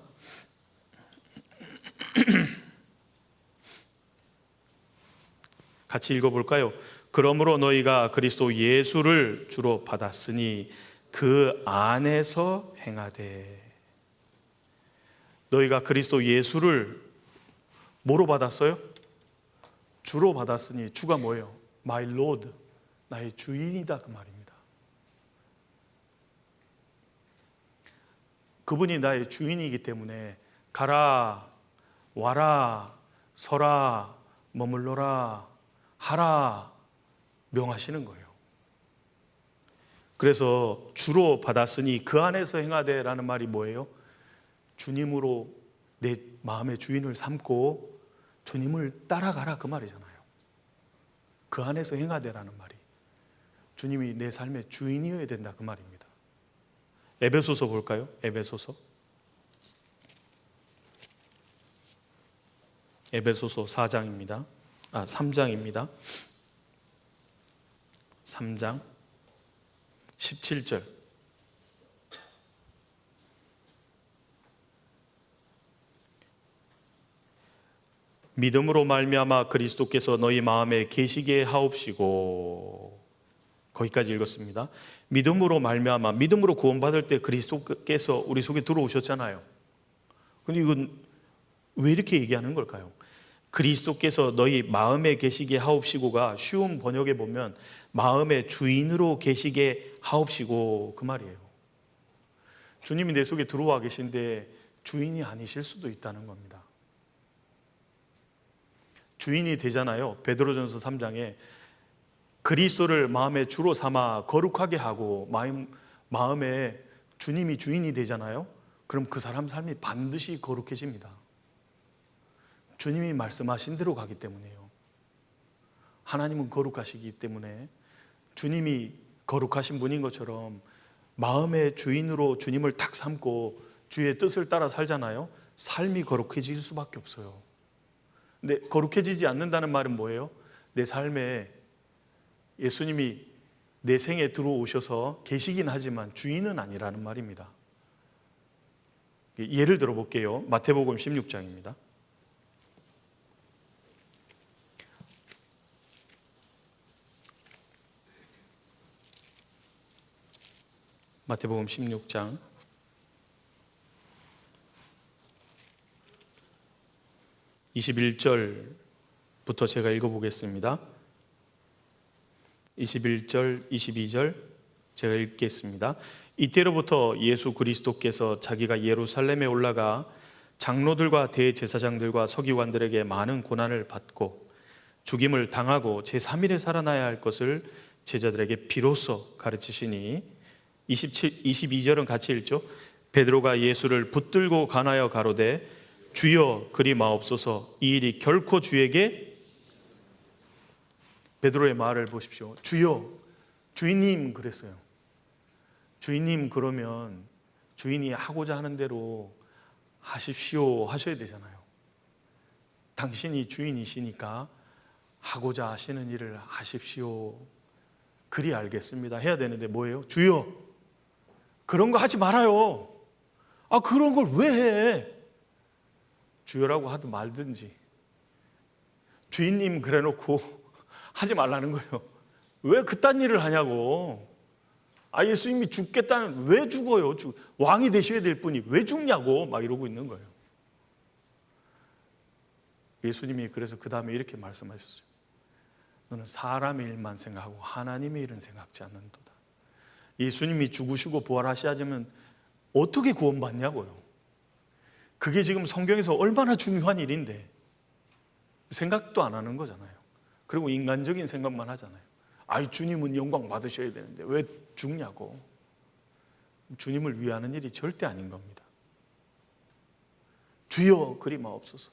같이 읽어볼까요? 그러므로 너희가 그리스도 예수를 주로 받았으니 그 안에서 행하되. 너희가 그리스도 예수를 뭐로 받았어요? 주로 받았으니 주가 뭐예요? My Lord, 나의 주인이다 그 말입니다. 그분이 나의 주인이기 때문에 가라, 와라, 서라, 머물러라, 하라 명하시는 거예요. 그래서 주로 받았으니 그 안에서 행하되라는 말이 뭐예요? 주님으로 내 마음의 주인을 삼고 주님을 따라가라 그 말이잖아요. 그 안에서 행하되라는 말이 주님이 내 삶의 주인이어야 된다 그 말입니다. 에베소서 볼까요? 에베소서 4장입니다. 3장입니다. 3장 17절. 믿음으로 말미암아 그리스도께서 너희 마음에 계시게 하옵시고. 거기까지 읽었습니다. 믿음으로 말미암아, 믿음으로 구원받을 때 그리스도께서 우리 속에 들어오셨잖아요. 근데 이건 왜 이렇게 얘기하는 걸까요? 그리스도께서 너희 마음에 계시게 하옵시고가 쉬운 번역에 보면 마음의 주인으로 계시게 하옵시고 그 말이에요. 주님이 내 속에 들어와 계신데 주인이 아니실 수도 있다는 겁니다. 주인이 되잖아요. 베드로전서 3장에 그리스도를 마음의 주로 삼아 거룩하게 하고 마음에 주님이 주인이 되잖아요. 그럼 그 사람 삶이 반드시 거룩해집니다. 주님이 말씀하신 대로 가기 때문에요. 하나님은 거룩하시기 때문에 주님이 거룩하신 분인 것처럼 마음의 주인으로 주님을 딱 삼고 주의 뜻을 따라 살잖아요. 삶이 거룩해질 수밖에 없어요. 근데 거룩해지지 않는다는 말은 뭐예요? 내 삶에 예수님이 내 생에 들어오셔서 계시긴 하지만 주인은 아니라는 말입니다. 예를 들어 볼게요. 마태복음 16장입니다. 마태복음 16장 21절부터 제가 읽어보겠습니다. 21절, 22절 제가 읽겠습니다. 이때로부터 예수 그리스도께서 자기가 예루살렘에 올라가 장로들과 대제사장들과 서기관들에게 많은 고난을 받고 죽임을 당하고 제3일에 살아나야 할 것을 제자들에게 비로소 가르치시니 22절은 같이 읽죠. 베드로가 예수를 붙들고 가나여 가로되 주여 그리 마옵소서. 이 일이 결코 주에게, 베드로의 말을 보십시오. 주여, 주인님 그랬어요. 주인님 그러면 주인이 하고자 하는 대로 하십시오 하셔야 되잖아요. 당신이 주인이시니까 하고자 하시는 일을 하십시오. 그리 알겠습니다 해야 되는데 뭐예요? 주여, 그런 거 하지 말아요. 그런 걸 왜 해? 주여라고 하든 말든지. 주인님 그래놓고 하지 말라는 거예요. 왜 그딴 일을 하냐고. 예수님이 죽겠다는, 왜 죽어요? 왕이 되셔야 될 분이 왜 죽냐고 막 이러고 있는 거예요. 예수님이 그래서 그 다음에 이렇게 말씀하셨어요. 너는 사람의 일만 생각하고 하나님의 일은 생각지 않는도다. 예수님이 죽으시고 부활하시자면 어떻게 구원받냐고요. 그게 지금 성경에서 얼마나 중요한 일인데 생각도 안 하는 거잖아요. 그리고 인간적인 생각만 하잖아요. 주님은 영광 받으셔야 되는데 왜 죽냐고. 주님을 위하는 일이 절대 아닌 겁니다. 주여 그리 마옵소서.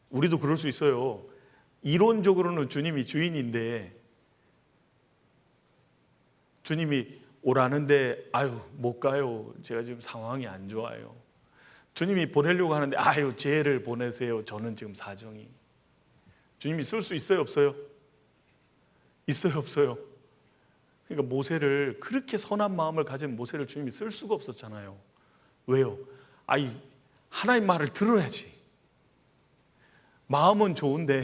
우리도 그럴 수 있어요. 이론적으로는 주님이 주인인데 주님이 오라는데 못 가요. 제가 지금 상황이 안 좋아요. 주님이 보내려고 하는데 쟤를 보내세요. 저는 지금 사정이. 주님이 쓸 수 있어요, 없어요? 있어요, 없어요? 그러니까 모세를, 그렇게 선한 마음을 가진 모세를 주님이 쓸 수가 없었잖아요. 왜요? 하나님 말을 들어야지. 마음은 좋은데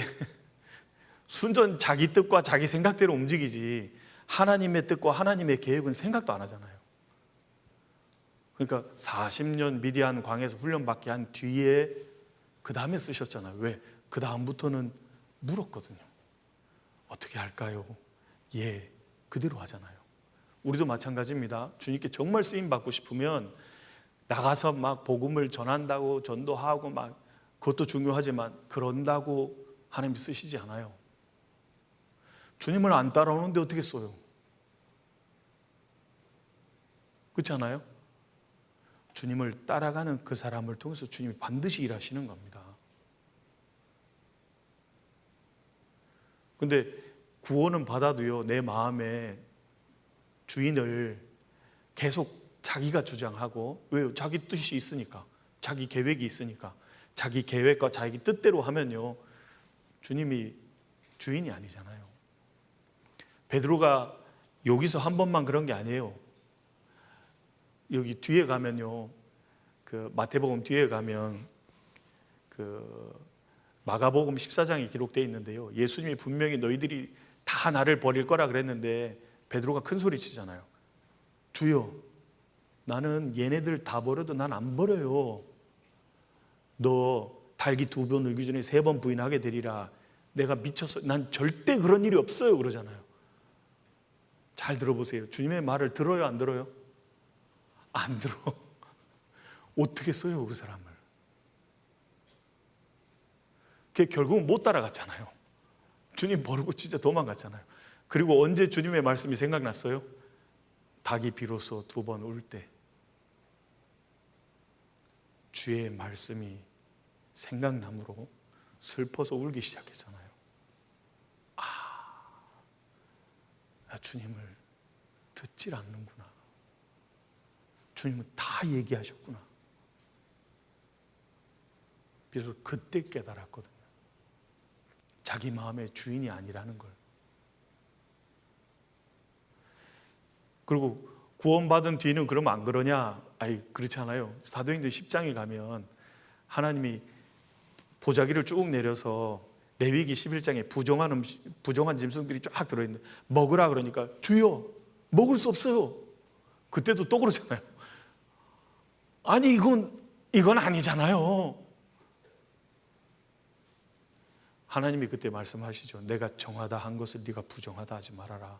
순전 자기 뜻과 자기 생각대로 움직이지. 하나님의 뜻과 하나님의 계획은 생각도 안 하잖아요. 그러니까 40년 미디안 광야에서 훈련받게 한 뒤에 그 다음에 쓰셨잖아요. 왜? 그 다음부터는 물었거든요. 어떻게 할까요? 예, 그대로 하잖아요. 우리도 마찬가지입니다. 주님께 정말 쓰임 받고 싶으면 나가서 막 복음을 전한다고 전도하고 막 그것도 중요하지만 그런다고 하나님이 쓰시지 않아요. 주님을 안 따라오는데 어떻게 써요? 그렇지 않아요? 주님을 따라가는 그 사람을 통해서 주님이 반드시 일하시는 겁니다. 근데 구원은 받아도요, 내 마음에 주인을 계속 자기가 주장하고, 왜요? 자기 뜻이 있으니까, 자기 계획이 있으니까, 자기 계획과 자기 뜻대로 하면요, 주님이 주인이 아니잖아요. 베드로가 여기서 한 번만 그런 게 아니에요. 여기 뒤에 가면요, 그 마태복음 뒤에 가면 그 마가복음 14장에 기록되어 있는데요, 예수님이 분명히 너희들이 다 나를 버릴 거라 그랬는데 베드로가 큰 소리 치잖아요. 주여, 나는 얘네들 다 버려도 난 안 버려요. 너 달기 2번 울기 전에 3번 부인하게 되리라. 내가 미쳐서 난 절대 그런 일이 없어요 그러잖아요. 잘 들어보세요. 주님의 말을 들어요, 안 들어요? 안 들어. 어떻게 써요 그 사람을? 결국은 못 따라갔잖아요. 주님 버리고 진짜 도망갔잖아요. 그리고 언제 주님의 말씀이 생각났어요? 닭이 비로소 2번 울 때 주의 말씀이 생각나므로 슬퍼서 울기 시작했잖아요. 주님을 듣질 않는구나. 주님은 다 얘기하셨구나. 그래서 그때 깨달았거든요. 자기 마음의 주인이 아니라는 걸. 그리고 구원받은 뒤는 그러면 안 그러냐? 그렇지 않아요. 사도행전 10장에 가면 하나님이 보자기를 쭉 내려서 레위기 11장에 부정한 짐승들이 쫙 들어있는데 먹으라 그러니까 주여 먹을 수 없어요. 그때도 또 그러잖아요. 아니 이건 아니잖아요. 하나님이 그때 말씀하시죠. 내가 정하다 한 것을 네가 부정하다 하지 말아라.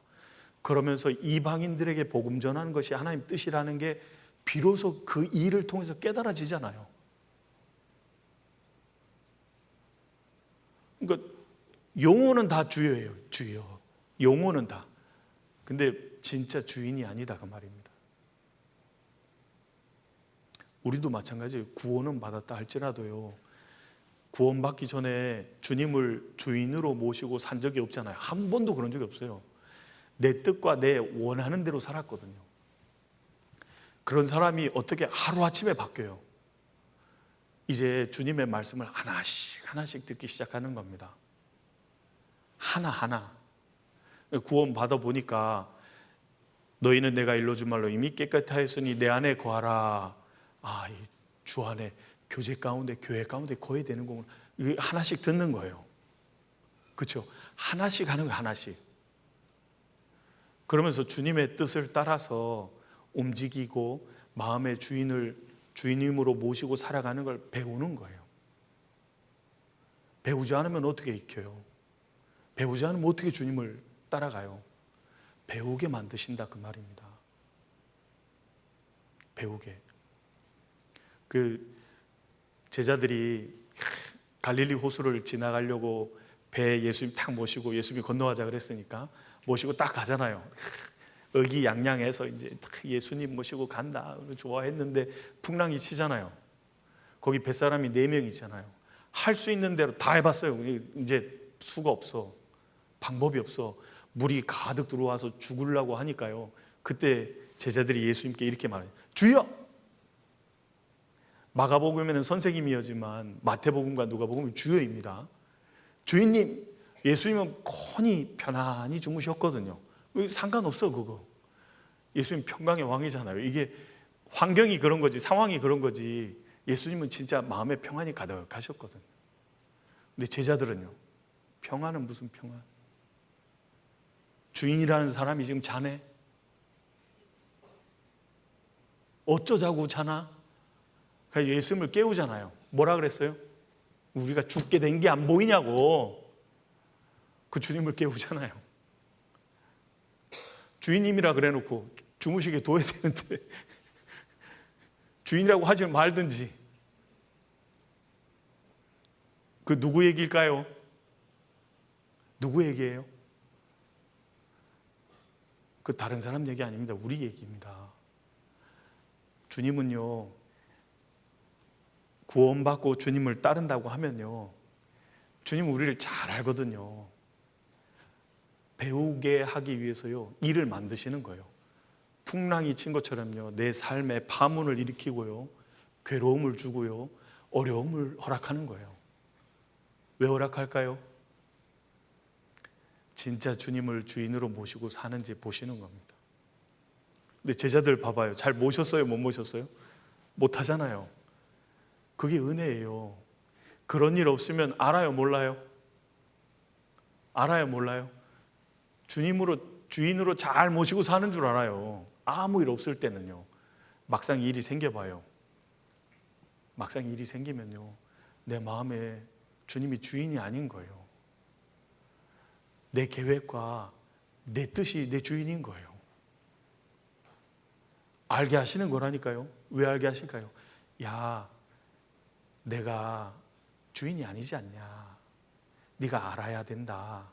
그러면서 이방인들에게 복음 전하는 것이 하나님 뜻이라는 게 비로소 그 일을 통해서 깨달아지잖아요. 그러니까 용어는 다 주여예요. 주여. 용어는 다. 근데 진짜 주인이 아니다 그 말입니다. 우리도 마찬가지예요. 구원은 받았다 할지라도요, 구원받기 전에 주님을 주인으로 모시고 산 적이 없잖아요. 한 번도 그런 적이 없어요. 내 뜻과 내 원하는 대로 살았거든요. 그런 사람이 어떻게 하루아침에 바뀌어요? 이제 주님의 말씀을 하나씩 듣기 시작하는 겁니다. 하나하나. 구원 받아보니까 너희는 내가 일러준 말로 이미 깨끗하였으니 내 안에 거하라. 이 주 안에 교제 가운데 교회 가운데 거해야 되는 거구나. 이게 하나씩 듣는 거예요. 그렇죠? 하나씩 하는 거예요. 하나씩. 그러면서 주님의 뜻을 따라서 움직이고 마음의 주인을 주인임으로 모시고 살아가는 걸 배우는 거예요. 배우지 않으면 어떻게 익혀요? 배우지 않으면 어떻게 주님을 따라가요? 배우게 만드신다 그 말입니다. 배우게. 그 제자들이 갈릴리 호수를 지나가려고 배에 예수님 탁 모시고 예수님이 건너가자 그랬으니까 모시고 딱 가잖아요. 의기양양해서 이제 예수님 모시고 간다 좋아했는데 풍랑이 치잖아요. 거기 뱃사람이 4명 있잖아요. 할 수 있는 대로 다 해봤어요. 이제 수가 없어. 방법이 없어. 물이 가득 들어와서 죽으려고 하니까요. 그때 제자들이 예수님께 이렇게 말해요. 주여! 마가복음에는 선생님이었지만 마태복음과 누가복음은 주여입니다. 주인님, 예수님은 콘히 편안히 주무셨거든요. 상관없어 그거. 예수님 평강의 왕이잖아요. 이게 환경이 그런 거지, 상황이 그런 거지. 예수님은 진짜 마음의 평안이 가득하셨거든요. 근데 제자들은요, 평안은 무슨 평안? 주인이라는 사람이 지금 자네? 어쩌자고 자나? 그래서 예수님을 깨우잖아요. 뭐라 그랬어요? 우리가 죽게 된 게 안 보이냐고. 그 주님을 깨우잖아요. 주인님이라 그래 놓고 주무시게 둬야 되는데 주인이라고 하지 말든지. 그 누구 얘기일까요? 누구 얘기예요? 그 다른 사람 얘기 아닙니다. 우리 얘기입니다. 주님은요, 구원받고 주님을 따른다고 하면요, 주님은 우리를 잘 알거든요. 배우게 하기 위해서요, 일을 만드시는 거예요. 풍랑이 친 것처럼요, 내 삶에 파문을 일으키고요, 괴로움을 주고요, 어려움을 허락하는 거예요. 왜 허락할까요? 진짜 주님을 주인으로 모시고 사는지 보시는 겁니다. 근데 제자들 봐봐요. 잘 모셨어요? 못 모셨어요? 못 하잖아요. 그게 은혜예요. 그런 일 없으면 알아요? 몰라요? 알아요? 몰라요? 주인으로 잘 모시고 사는 줄 알아요. 아무 일 없을 때는요. 막상 일이 생겨봐요. 막상 일이 생기면요, 내 마음에 주님이 주인이 아닌 거예요. 내 계획과 내 뜻이 내 주인인 거예요. 알게 하시는 거라니까요. 왜 알게 하실까요? 야, 내가 주인이 아니지 않냐. 네가 알아야 된다.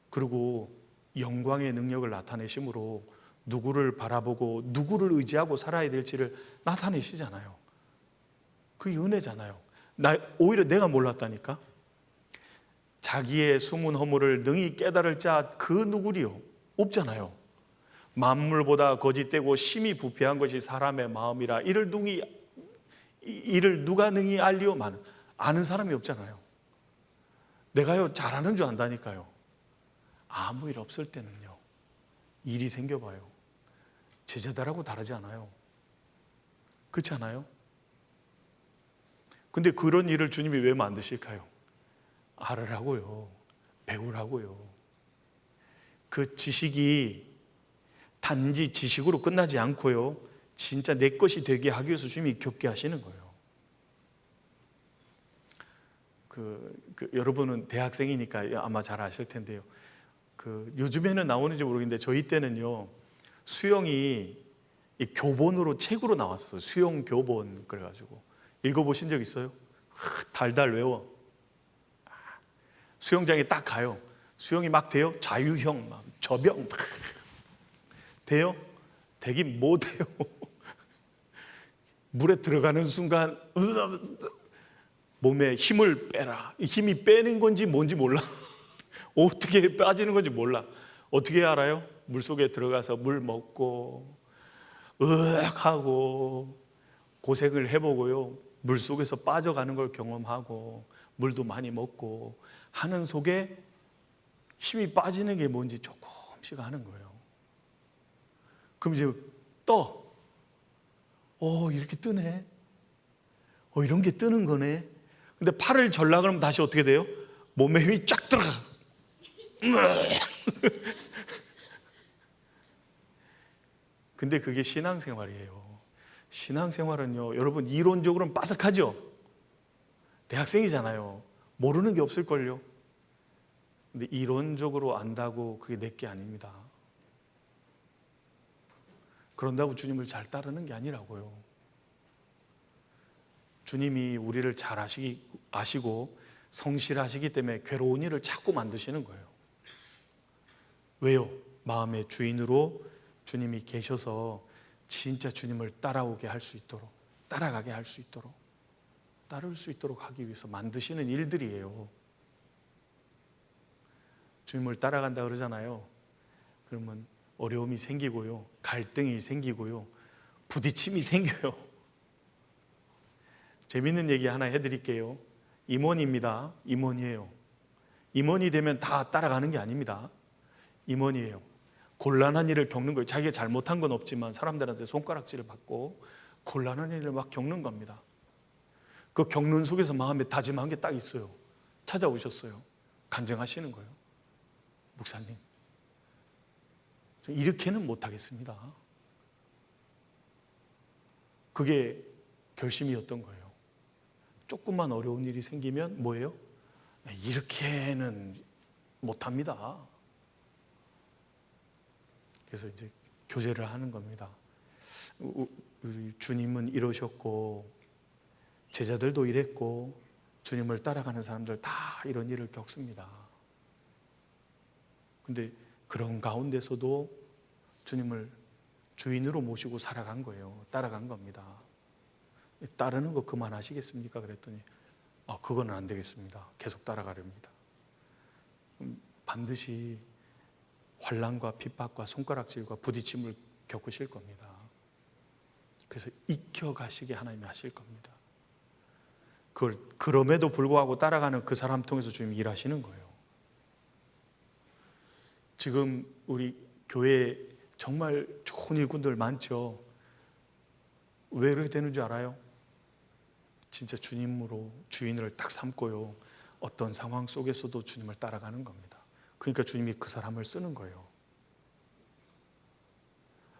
그리고 영광의 능력을 나타내심으로 누구를 바라보고 누구를 의지하고 살아야 될지를 나타내시잖아요. 그게 은혜잖아요. 오히려 내가 몰랐다니까. 자기의 숨은 허물을 능히 깨달을 자 그 누구리요? 없잖아요. 만물보다 거짓되고 심히 부패한 것이 사람의 마음이라 이를 누가 능히 알리오만. 아는 사람이 없잖아요. 내가요 잘하는 줄 안다니까요. 아무 일 없을 때는요, 일이 생겨봐요. 제자들하고 다르지 않아요. 그렇지 않아요? 근데 그런 일을 주님이 왜 만드실까요? 알으라고요. 배우라고요. 그 지식이 단지 지식으로 끝나지 않고요, 진짜 내 것이 되게 하기 위해서 주님이 겪게 하시는 거예요. 여러분은 대학생이니까 아마 잘 아실 텐데요. 요즘에는 나오는지 모르겠는데 저희 때는요, 수영이 이 교본으로 책으로 나왔어요. 수영 교본. 그래가지고 읽어보신 적 있어요? 달달 외워. 수영장에 딱 가요. 수영이 막 돼요? 자유형, 막 저병 돼요? 되긴 못 해요. 물에 들어가는 순간 몸에 힘을 빼라. 힘이 빼는 건지 뭔지 몰라. 어떻게 빠지는 건지 몰라. 어떻게 알아요? 물속에 들어가서 물 먹고 하고 고생을 해보고요, 물속에서 빠져가는 걸 경험하고 물도 많이 먹고 하는 속에 힘이 빠지는 게 뭔지 조금씩 아는 거예요. 그럼 이제 이렇게 뜨네. 이런 게 뜨는 거네. 근데 팔을 절라 그러면 다시 어떻게 돼요? 몸에 힘이 쫙 들어가. 근데 그게 신앙생활이에요. 신앙생활은요, 여러분 이론적으로는 빠삭하죠? 대학생이잖아요. 모르는 게 없을걸요? 근데 이론적으로 안다고 그게 내게 아닙니다. 그런다고 주님을 잘 따르는 게 아니라고요. 주님이 우리를 잘 아시고 성실하시기 때문에 괴로운 일을 자꾸 만드시는 거예요. 왜요? 마음의 주인으로 주님이 계셔서 진짜 주님을 따라오게 할 수 있도록, 따라가게 할 수 있도록, 따를 수 있도록 하기 위해서 만드시는 일들이에요. 주님을 따라간다 그러잖아요. 그러면 어려움이 생기고요, 갈등이 생기고요, 부딪힘이 생겨요. 재밌는 얘기 하나 해드릴게요. 임원입니다. 임원이에요. 임원이 되면 다 따라가는 게 아닙니다. 임원이에요. 곤란한 일을 겪는 거예요. 자기가 잘못한 건 없지만 사람들한테 손가락질을 받고 곤란한 일을 막 겪는 겁니다. 그 겪는 속에서 마음에 다짐한 게 딱 있어요. 찾아오셨어요. 간증하시는 거예요. 목사님, 이렇게는 못하겠습니다. 그게 결심이었던 거예요. 조금만 어려운 일이 생기면 뭐예요? 이렇게는 못합니다. 그래서 이제 교제를 하는 겁니다. 우리 주님은 이러셨고 제자들도 이랬고 주님을 따라가는 사람들 다 이런 일을 겪습니다. 근데 그런 가운데서도 주님을 주인으로 모시고 살아간 거예요. 따라간 겁니다. 따르는 거 그만하시겠습니까? 그랬더니 그거는 안 되겠습니다. 계속 따라가렵니다. 반드시 환난과 핍박과 손가락질과 부딪힘을 겪으실 겁니다. 그래서 익혀가시게 하나님이 하실 겁니다. 그럼에도 불구하고 따라가는 그 사람 통해서 주님이 일하시는 거예요. 지금 우리 교회에 정말 좋은 일꾼들 많죠. 왜 그렇게 되는 줄 알아요? 진짜 주님으로 주인을 딱 삼고요, 어떤 상황 속에서도 주님을 따라가는 겁니다. 그러니까 주님이 그 사람을 쓰는 거예요.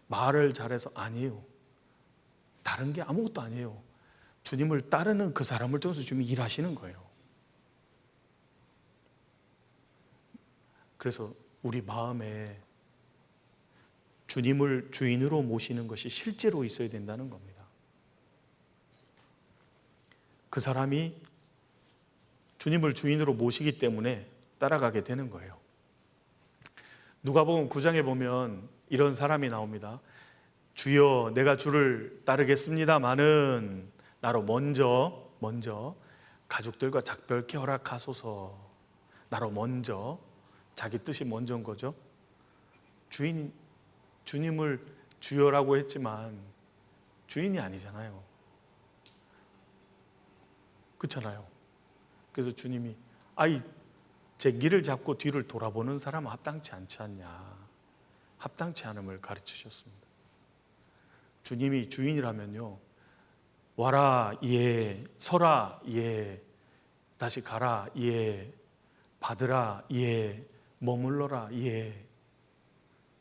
말을 잘해서 아니에요. 다른 게 아무것도 아니에요. 주님을 따르는 그 사람을 통해서 주님이 일하시는 거예요. 그래서 우리 마음에 주님을 주인으로 모시는 것이 실제로 있어야 된다는 겁니다. 그 사람이 주님을 주인으로 모시기 때문에 따라가게 되는 거예요. 누가복음 9장에 보면 이런 사람이 나옵니다. 주여, 내가 주를 따르겠습니다마는 나로 먼저 가족들과 작별케 허락하소서. 나로 먼저, 자기 뜻이 먼저인 거죠. 주님을 주여라고 했지만 주인이 아니잖아요. 그렇잖아요. 그래서 주님이 제 길을 잡고 뒤를 돌아보는 사람은 합당치 않지 않냐, 합당치 않음을 가르치셨습니다. 주님이 주인이라면요, 와라, 예, 서라, 예, 다시 가라, 예, 받으라, 예, 머물러라, 예.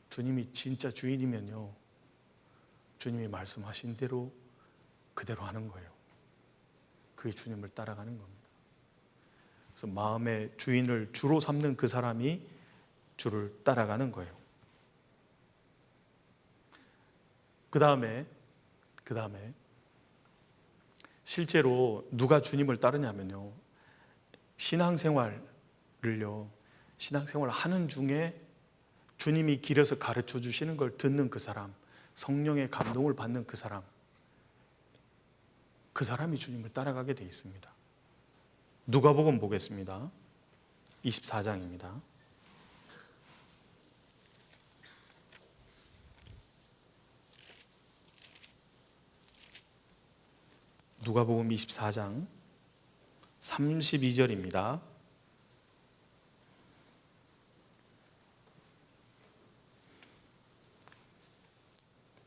주님이 진짜 주인이면요, 주님이 말씀하신 대로 그대로 하는 거예요. 그게 주님을 따라가는 겁니다. 그래서 마음의 주인을 주로 삼는 그 사람이 주를 따라가는 거예요. 그 다음에 실제로 누가 주님을 따르냐면요, 신앙생활을 하는 중에 주님이 길에서 가르쳐 주시는 걸 듣는 그 사람, 성령의 감동을 받는 그 사람이 주님을 따라가게 돼 있습니다. 누가복음 보겠습니다. 24장입니다. 누가복음 24장 32절입니다.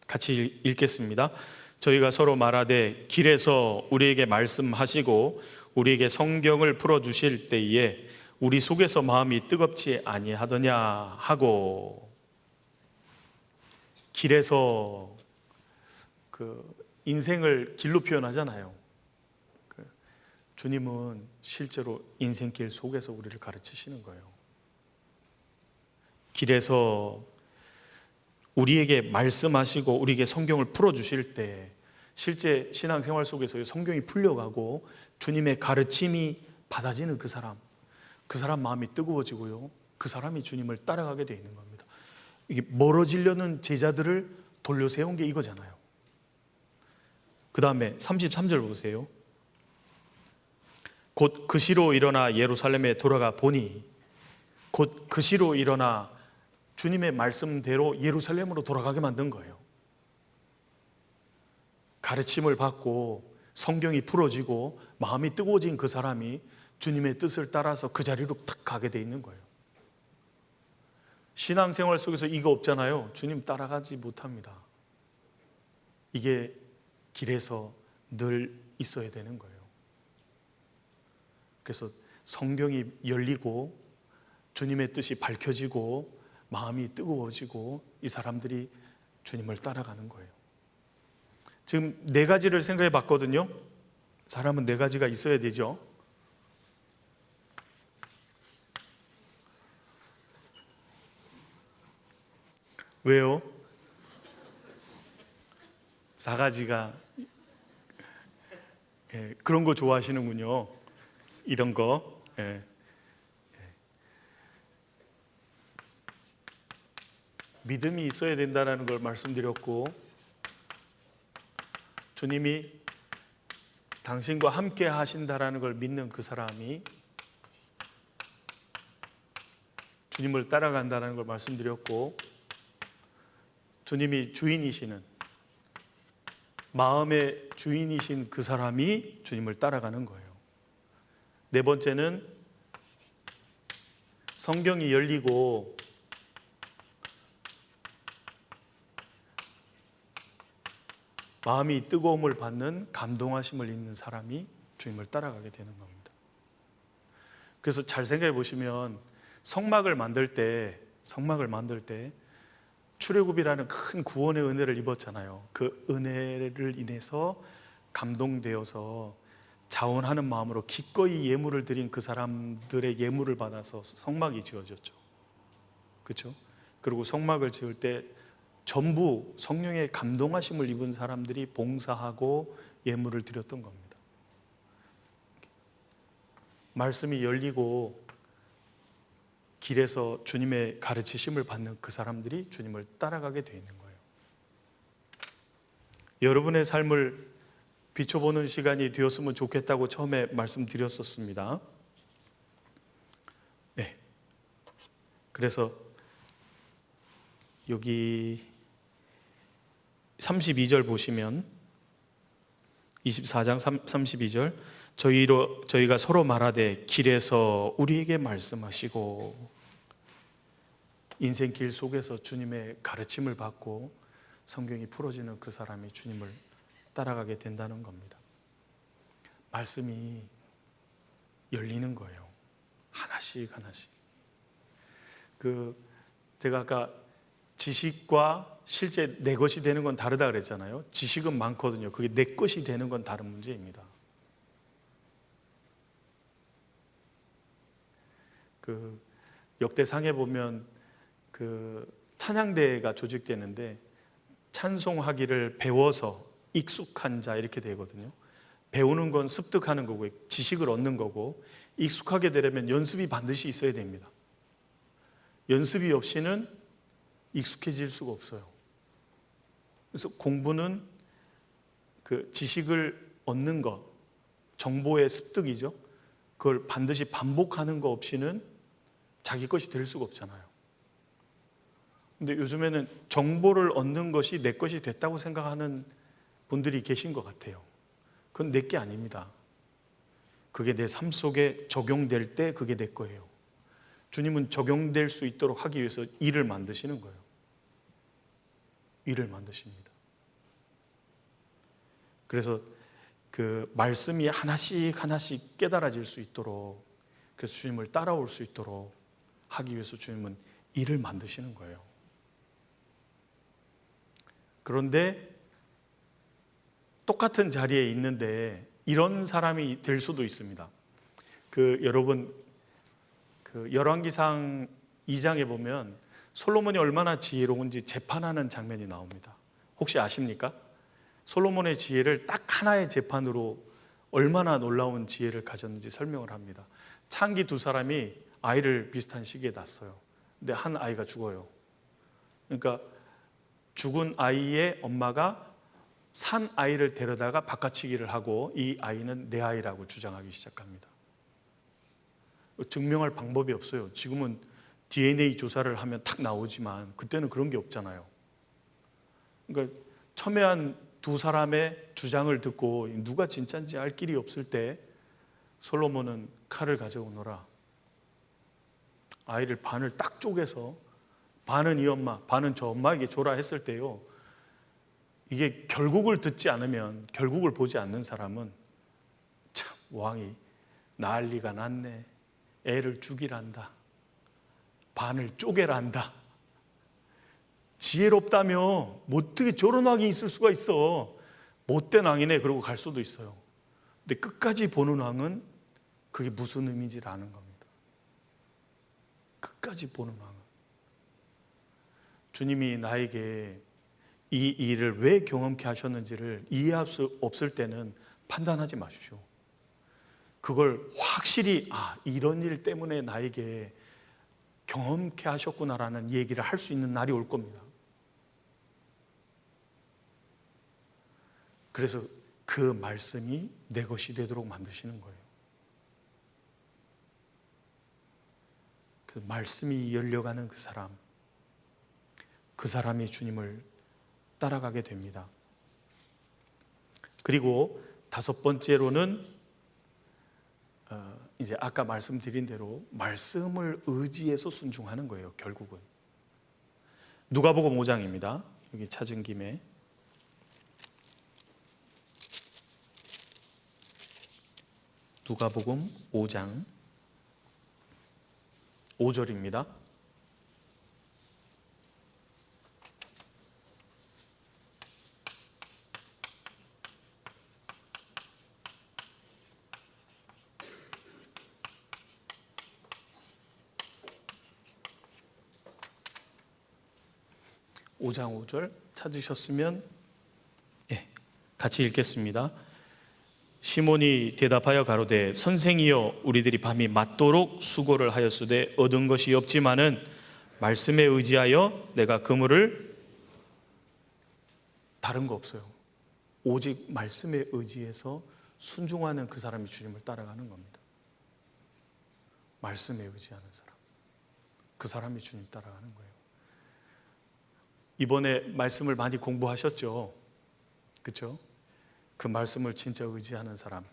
같이 읽겠습니다. 저희가 서로 말하되 길에서 우리에게 말씀하시고 우리에게 성경을 풀어주실 때에 우리 속에서 마음이 뜨겁지 아니하더냐 하고. 길에서 인생을 길로 표현하잖아요. 주님은 실제로 인생길 속에서 우리를 가르치시는 거예요. 길에서 우리에게 말씀하시고 우리에게 성경을 풀어주실 때 실제 신앙생활 속에서 성경이 풀려가고 주님의 가르침이 받아지는 그 사람 마음이 뜨거워지고요, 그 사람이 주님을 따라가게 되어 있는 겁니다. 이게 멀어지려는 제자들을 돌려세운 게 이거잖아요. 그 다음에 33절 보세요. 곧 그 시로 일어나 예루살렘에 돌아가 보니, 곧 그 시로 일어나 주님의 말씀대로 예루살렘으로 돌아가게 만든 거예요. 가르침을 받고 성경이 풀어지고 마음이 뜨거워진 그 사람이 주님의 뜻을 따라서 그 자리로 탁 가게 돼 있는 거예요. 신앙생활 속에서 이거 없잖아요. 주님 따라가지 못합니다. 이게 길에서 늘 있어야 되는 거예요. 그래서 성경이 열리고 주님의 뜻이 밝혀지고 마음이 뜨거워지고 이 사람들이 주님을 따라가는 거예요. 지금 네 가지를 생각해 봤거든요. 사람은 네 가지가 있어야 되죠. 왜요? 4가지가 그런 거 좋아하시는군요. 이런 거. 믿음이 있어야 된다는 걸 말씀드렸고, 주님이 당신과 함께 하신다라는 걸 믿는 그 사람이 주님을 따라간다는 걸 말씀드렸고, 주님이 주인이시는, 마음의 주인이신 그 사람이 주님을 따라가는 거예요. 네 번째는 성경이 열리고 마음이 뜨거움을 받는 감동하심을 입는 사람이 주님을 따라가게 되는 겁니다. 그래서 잘 생각해 보시면 성막을 만들 때 출애굽이라는 큰 구원의 은혜를 입었잖아요. 그 은혜를 인해서 감동되어서 자원하는 마음으로 기꺼이 예물을 드린 그 사람들의 예물을 받아서 성막이 지어졌죠. 그렇죠? 그리고 성막을 지을 때 전부 성령의 감동하심을 입은 사람들이 봉사하고 예물을 드렸던 겁니다. 말씀이 열리고 길에서 주님의 가르치심을 받는 그 사람들이 주님을 따라가게 되어 있는 거예요. 여러분의 삶을 비춰보는 시간이 되었으면 좋겠다고 처음에 말씀드렸었습니다. 네. 그래서 여기 32절 보시면 24장 32절 저희가 서로 말하되 길에서 우리에게 말씀하시고, 인생 길 속에서 주님의 가르침을 받고 성경이 풀어지는 그 사람이 주님을 따라가게 된다는 겁니다. 말씀이 열리는 거예요. 하나씩 제가 아까 지식과 실제 내 것이 되는 건 다르다 그랬잖아요. 지식은 많거든요. 그게 내 것이 되는 건 다른 문제입니다. 역대상에 보면 찬양대회가 조직되는데 찬송하기를 배워서 익숙한 자 이렇게 되거든요. 배우는 건 습득하는 거고 지식을 얻는 거고, 익숙하게 되려면 연습이 반드시 있어야 됩니다. 연습이 없이는 익숙해질 수가 없어요. 그래서 공부는 지식을 얻는 것, 정보의 습득이죠. 그걸 반드시 반복하는 거 없이는 자기 것이 될 수가 없잖아요. 근데 요즘에는 정보를 얻는 것이 내 것이 됐다고 생각하는 분들이 계신 것 같아요. 그건 내 게 아닙니다. 그게 내 삶 속에 적용될 때 그게 내 거예요. 주님은 적용될 수 있도록 하기 위해서 일을 만드시는 거예요. 일을 만드십니다. 그래서 그 말씀이 하나씩 깨달아질 수 있도록, 그래서 주님을 따라올 수 있도록 하기 위해서 주님은 일을 만드시는 거예요. 그런데 똑같은 자리에 있는데 이런 사람이 될 수도 있습니다. 여러분 열왕기상 2장에 보면 솔로몬이 얼마나 지혜로운지 재판하는 장면이 나옵니다. 혹시 아십니까? 솔로몬의 지혜를 딱 하나의 재판으로 얼마나 놀라운 지혜를 가졌는지 설명을 합니다. 창기 두 사람이 아이를 비슷한 시기에 낳았어요. 근데 한 아이가 죽어요. 그러니까 죽은 아이의 엄마가 산 아이를 데려다가 바꿔치기를 하고 이 아이는 내 아이라고 주장하기 시작합니다. 증명할 방법이 없어요. 지금은 DNA 조사를 하면 탁 나오지만 그때는 그런 게 없잖아요. 그러니까 첨예한 두 사람의 주장을 듣고 누가 진짜인지 알 길이 없을 때 솔로몬은 칼을 가져오너라. 아이를 반을 딱 쪼개서 반은 이 엄마, 반은 저 엄마에게 줘라 했을 때요, 이게 결국을 듣지 않으면, 결국을 보지 않는 사람은 참 왕이 난리가 났네, 애를 죽이란다, 반을 쪼개란다 지혜롭다며 뭐 어떻게 저런 왕이 있을 수가 있어. 못된 왕이네 그러고 갈 수도 있어요. 근데 끝까지 보는 왕은 그게 무슨 의미인지를 아는 겁니다. 끝까지 보는 왕은. 주님이 나에게 이 일을 왜 경험케 하셨는지를 이해할 수 없을 때는 판단하지 마십시오. 그걸 확실히 이런 일 때문에 나에게 경험케 하셨구나라는 얘기를 할 수 있는 날이 올 겁니다. 그래서 그 말씀이 내 것이 되도록 만드시는 거예요. 그 말씀이 열려가는 그 사람이 주님을 따라가게 됩니다. 그리고 다섯 번째로는 이제 아까 말씀드린 대로 말씀을 의지해서 순종하는 거예요. 결국은 누가복음 5장입니다. 여기 찾은 김에 누가복음 5장 5절입니다. 오 장 5절 찾으셨으면 같이 읽겠습니다. 시몬이 대답하여 가로되 선생이여 우리들이 밤이 맞도록 수고를 하였으되 얻은 것이 없지만은 말씀에 의지하여 내가 그물을 다른 거 없어요. 오직 말씀에 의지해서 순종하는 그 사람이 주님을 따라가는 겁니다. 말씀에 의지하는 사람, 그 사람이 주님 따라가는 거예요. 이번에 말씀을 많이 공부하셨죠? 그렇죠? 그 말씀을 진짜 의지하는 사람,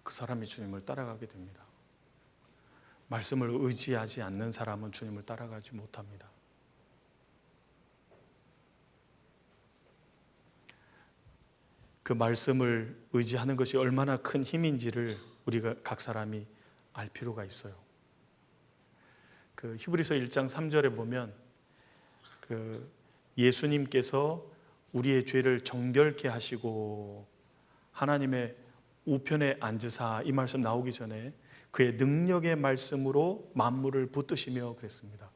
그 사람이 주님을 따라가게 됩니다. 말씀을 의지하지 않는 사람은 주님을 따라가지 못합니다. 그 말씀을 의지하는 것이 얼마나 큰 힘인지를 우리가 각 사람이 알 필요가 있어요. 그 히브리서 1장 3절에 보면 그 예수님께서 우리의 죄를 정결케 하시고 하나님의 우편에 앉으사, 이 말씀 나오기 전에 그의 능력의 말씀으로 만물을 붙드시며 그랬습니다.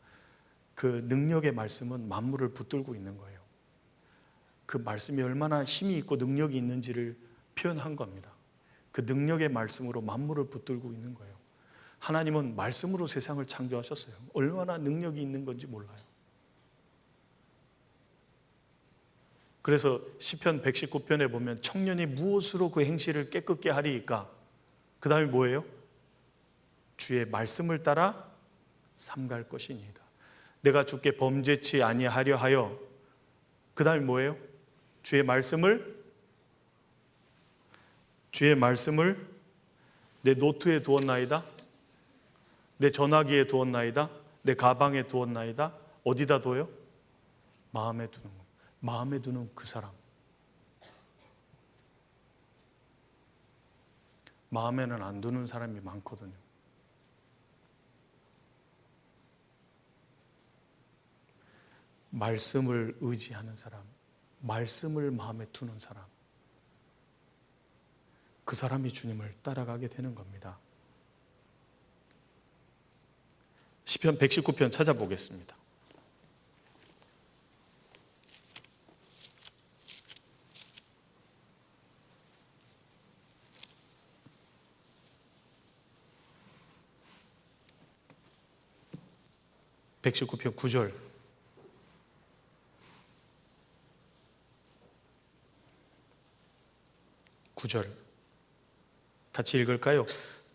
그 능력의 말씀은 만물을 붙들고 있는 거예요. 그 말씀이 얼마나 힘이 있고 능력이 있는지를 표현한 겁니다. 그 능력의 말씀으로 만물을 붙들고 있는 거예요. 하나님은 말씀으로 세상을 창조하셨어요. 얼마나 능력이 있는 건지 몰라요. 그래서 시편 119편에 보면 청년이 무엇으로 그 행실을 깨끗게 하리이까? 그 다음에 뭐예요? 주의 말씀을 따라 삼갈 것이니이다. 내가 주께 범죄치 아니하려 하여, 그 다음에 뭐예요? 주의 말씀을 내 노트에 두었나이다, 내 전화기에 두었나이다, 내 가방에 두었나이다. 어디다 둬요? 마음에 두는 거. 마음에 두는 그 사람. 마음에는 안 두는 사람이 많거든요. 말씀을 의지하는 사람, 말씀을 마음에 두는 사람, 그 사람이 주님을 따라가게 되는 겁니다. 시편 119편 찾아보겠습니다. (119편) 9절. 같이 읽을까요?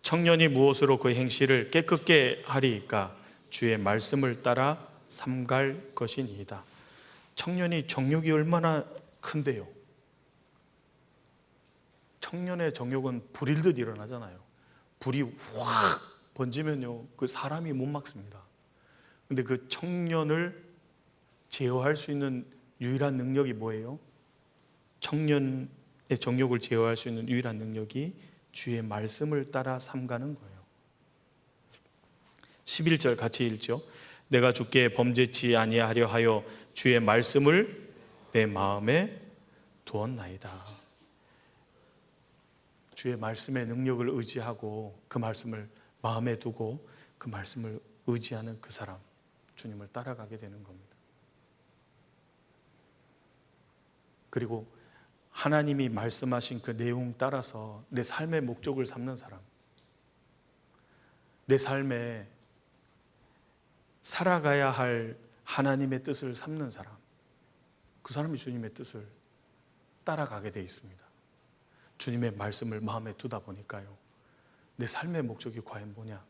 청년이 무엇으로 그 행실을 깨끗게 하리이까? 주의 말씀을 따라 삼갈 것이니이다. 청년이 정욕이 얼마나 큰데요. 청년의 정욕은 불일 듯 일어나잖아요. 불이 확 번지면요, 그 사람이 못 막습니다. 근데 그 청년을 제어할 수 있는 유일한 능력이 뭐예요? 청년의 정욕을 제어할 수 있는 유일한 능력이 주의 말씀을 따라 삼가는 거예요. 11절 같이 읽죠. 내가 주께 범죄치 아니하려 하여 주의 말씀을 내 마음에 두었나이다. 주의 말씀의 능력을 의지하고 그 말씀을 마음에 두고 그 말씀을 의지하는 그 사람, 주님을 따라가게 되는 겁니다. 그리고 하나님이 말씀하신 그 내용 따라서 내 삶의 목적을 삼는 사람, 내 삶에 살아가야 할 하나님의 뜻을 삼는 사람, 그 사람이 주님의 뜻을 따라가게 되어 있습니다. 주님의 말씀을 마음에 두다 보니까요, 내 삶의 목적이 과연 뭐냐?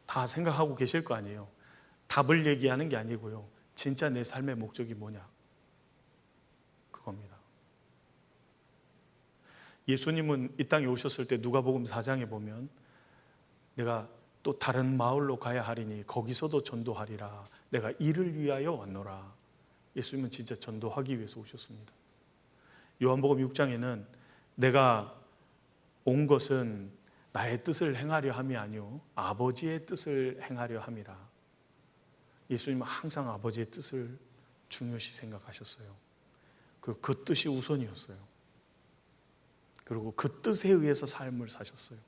다 생각하고 계실 거 아니에요. 답을 얘기하는 게 아니고요, 진짜 내 삶의 목적이 뭐냐? 그겁니다. 예수님은 이 땅에 오셨을 때 누가복음 4장에 보면 내가 또 다른 마을로 가야 하리니 거기서도 전도하리라. 내가 이를 위하여 왔노라. 예수님은 진짜 전도하기 위해서 오셨습니다. 요한복음 6장에는 내가 온 것은 나의 뜻을 행하려 함이 아니요 아버지의 뜻을 행하려 함이라. 예수님은 항상 아버지의 뜻을 중요시 생각하셨어요. 그 뜻이 우선이었어요. 그리고 그 뜻에 의해서 삶을 사셨어요.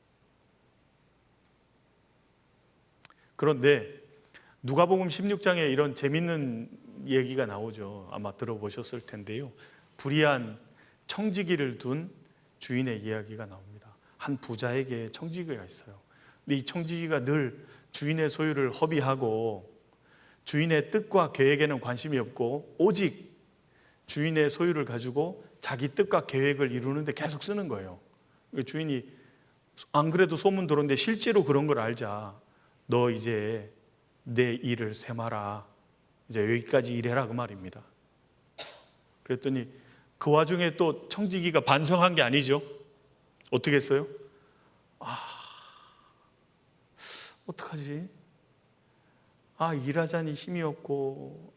그런데 누가복음 16장에 이런 재밌는 얘기가 나오죠. 아마 들어보셨을 텐데요. 불의한 청지기를 둔 주인의 이야기가 나옵니다. 한 부자에게 청지기가 있어요. 근데 이 청지기가 늘 주인의 소유를 허비하고 주인의 뜻과 계획에는 관심이 없고 오직 주인의 소유를 가지고 자기 뜻과 계획을 이루는데 계속 쓰는 거예요. 주인이 안 그래도 소문 들었는데 실제로 그런 걸 알자. 너 이제 내 일을 세마라. 이제 여기까지 일해라 그 말입니다. 그랬더니 그 와중에 또 청지기가 반성한 게 아니죠. 어떻게 했어요? 어떡하지? 일하자니 힘이 없고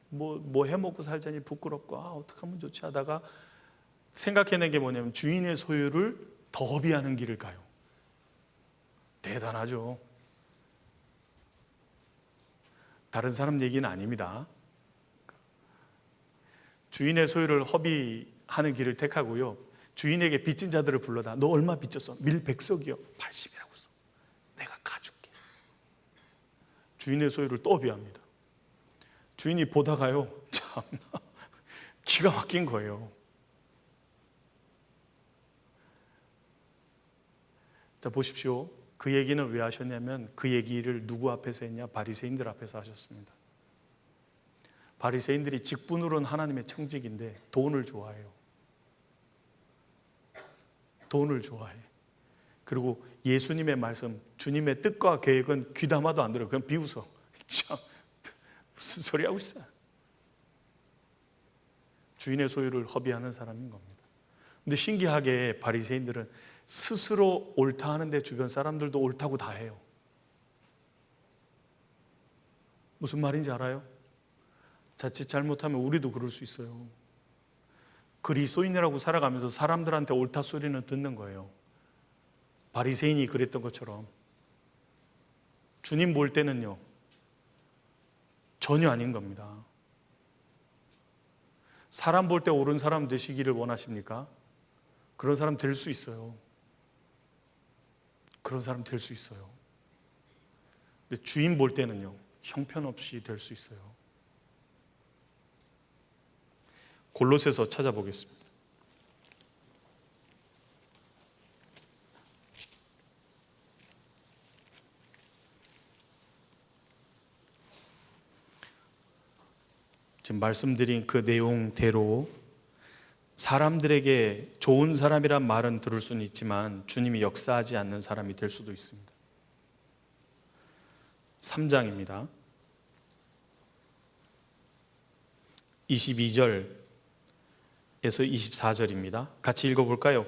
뭐 해먹고 살자니 부끄럽고 어떡하면 좋지 하다가 생각해낸 게 뭐냐면 주인의 소유를 더 허비하는 길을 가요. 대단하죠. 다른 사람 얘기는 아닙니다. 주인의 소유를 허비하는 길을 택하고요, 주인에게 빚진 자들을 불러다. 너 얼마 빚졌어? 밀백석이요. 80이라고 써. 내가 가줄게. 주인의 소유를 또 허비합니다. 주인이 보다가요, 참나 기가 막힌 거예요. 자, 보십시오. 그 얘기는 왜 하셨냐면 그 얘기를 누구 앞에서 했냐? 바리새인들 앞에서 하셨습니다. 바리새인들이 직분으로는 하나님의 청직인데 돈을 좋아해요. 돈을 좋아해. 그리고 예수님의 말씀, 주님의 뜻과 계획은 귀담아도 안 들어요. 그냥 비웃어. 참 무슨 소리 하고 있어. 주인의 소유를 허비하는 사람인 겁니다. 근데 신기하게 바리새인들은 스스로 옳다 하는데 주변 사람들도 옳다고 다 해요. 무슨 말인지 알아요? 자칫 잘못하면 우리도 그럴 수 있어요. 그리스도인이라고 살아가면서 사람들한테 옳다 소리는 듣는 거예요. 바리새인이 그랬던 것처럼. 주님 볼 때는요, 전혀 아닌 겁니다. 사람 볼 때 옳은 사람 되시기를 원하십니까? 그런 사람 될 수 있어요. 그런 사람 될 수 있어요. 근데 주인 볼 때는요, 형편없이 될 수 있어요. 골로새서 찾아보겠습니다. 지금 말씀드린 그 내용대로 사람들에게 좋은 사람이란 말은 들을 수는 있지만 주님이 역사하지 않는 사람이 될 수도 있습니다. 3장입니다. 22절에서 24절입니다. 같이 읽어볼까요?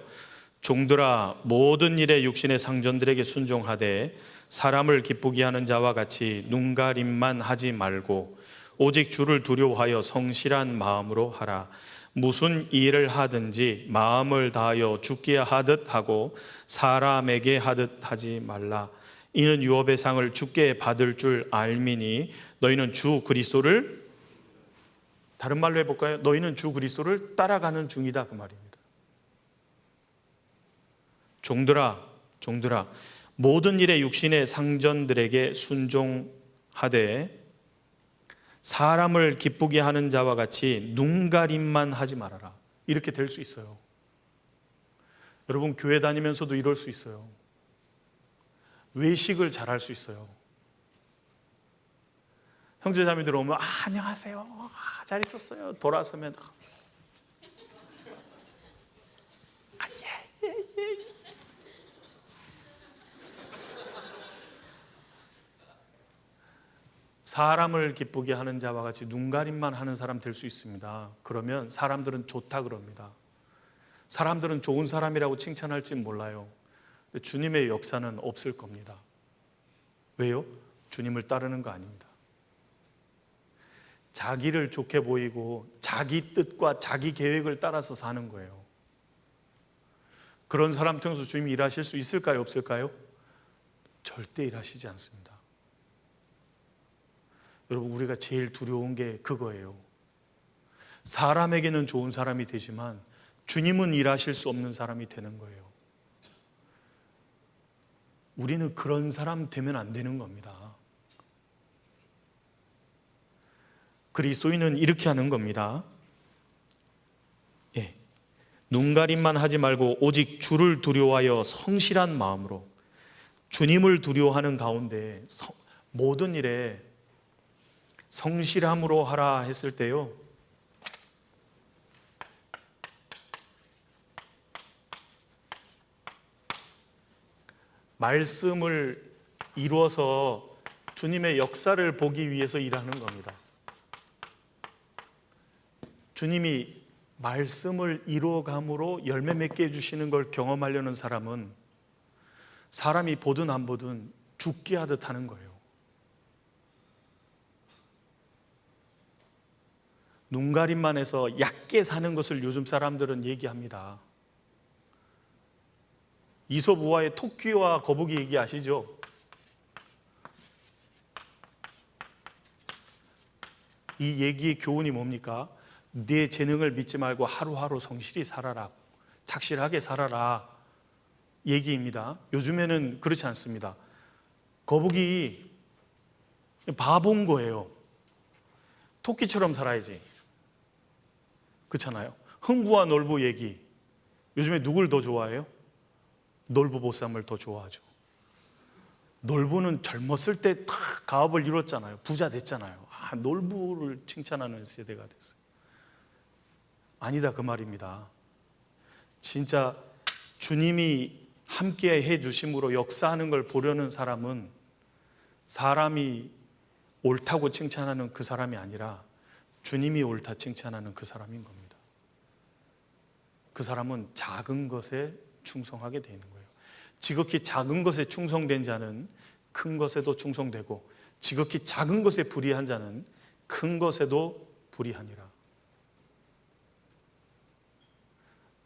종들아, 모든 일에 육신의 상전들에게 순종하되 사람을 기쁘게 하는 자와 같이 눈가림만 하지 말고 오직 주를 두려워하여 성실한 마음으로 하라. 무슨 일을 하든지 마음을 다하여 주께 하듯 하고 사람에게 하듯 하지 말라. 이는 유업의 상을 주께 받을 줄 알미니 너희는 주 그리스도를, 다른 말로 해볼까요? 너희는 주 그리스도를 따라가는 중이다, 그 말입니다. 종들아 모든 일에 육신의 상전들에게 순종하되 사람을 기쁘게 하는 자와 같이 눈가림만 하지 말아라. 이렇게 될 수 있어요. 여러분, 교회 다니면서도 이럴 수 있어요. 외식을 잘할 수 있어요. 형제자매들 오면 안녕하세요, 잘 있었어요. 돌아서면 예. 사람을 기쁘게 하는 자와 같이 눈가림만 하는 사람 될 수 있습니다. 그러면 사람들은 좋다 그럽니다. 사람들은 좋은 사람이라고 칭찬할진 몰라요. 주님의 역사는 없을 겁니다. 왜요? 주님을 따르는 거 아닙니다. 자기를 좋게 보이고 자기 뜻과 자기 계획을 따라서 사는 거예요. 그런 사람 통해서 주님이 일하실 수 있을까요? 없을까요? 절대 일하시지 않습니다. 여러분, 우리가 제일 두려운 게 그거예요. 사람에게는 좋은 사람이 되지만 주님은 일하실 수 없는 사람이 되는 거예요. 우리는 그런 사람 되면 안 되는 겁니다. 그리스도인은 이렇게 하는 겁니다. 눈가림만 하지 말고 오직 주를 두려워하여 성실한 마음으로, 주님을 두려워하는 가운데 모든 일에 성실함으로 하라 했을 때요, 말씀을 이루어서 주님의 역사를 보기 위해서 일하는 겁니다. 주님이 말씀을 이루어감으로 열매 맺게 해주시는 걸 경험하려는 사람은 사람이 보든 안 보든 죽게 하듯 하는 거예요. 눈가림만 해서 얕게 사는 것을 요즘 사람들은 얘기합니다. 이솝 우화의 토끼와 거북이 얘기 아시죠? 이 얘기의 교훈이 뭡니까? 네 재능을 믿지 말고 하루하루 성실히 살아라, 착실하게 살아라 얘기입니다. 요즘에는 그렇지 않습니다. 거북이 바본 거예요. 토끼처럼 살아야지, 그렇잖아요. 흥부와 놀부 얘기, 요즘에 누굴 더 좋아해요? 놀부보쌈을 더 좋아하죠. 놀부는 젊었을 때 다 가업을 이뤘잖아요. 부자 됐잖아요. 놀부를 칭찬하는 세대가 됐어요. 아니다, 그 말입니다. 진짜 주님이 함께 해주심으로 역사하는 걸 보려는 사람은 사람이 옳다고 칭찬하는 그 사람이 아니라 주님이 옳다 칭찬하는 그 사람인 겁니다. 그 사람은 작은 것에 충성하게 되는 거예요. 지극히 작은 것에 충성된 자는 큰 것에도 충성되고, 지극히 작은 것에 불의한 자는 큰 것에도 불의하니라.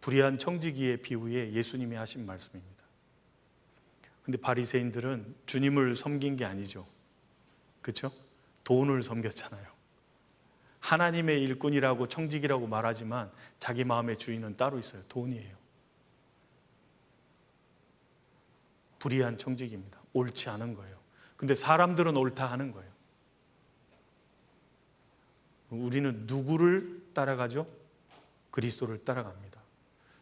불의한 청지기의 비유에 예수님이 하신 말씀입니다. 근데 바리새인들은 주님을 섬긴 게 아니죠. 그렇죠? 돈을 섬겼잖아요. 하나님의 일꾼이라고 청지기라고 말하지만 자기 마음의 주인은 따로 있어요. 돈이에요. 불의한 청지기입니다. 옳지 않은 거예요. 근데 사람들은 옳다 하는 거예요. 우리는 누구를 따라가죠? 그리스도를 따라갑니다.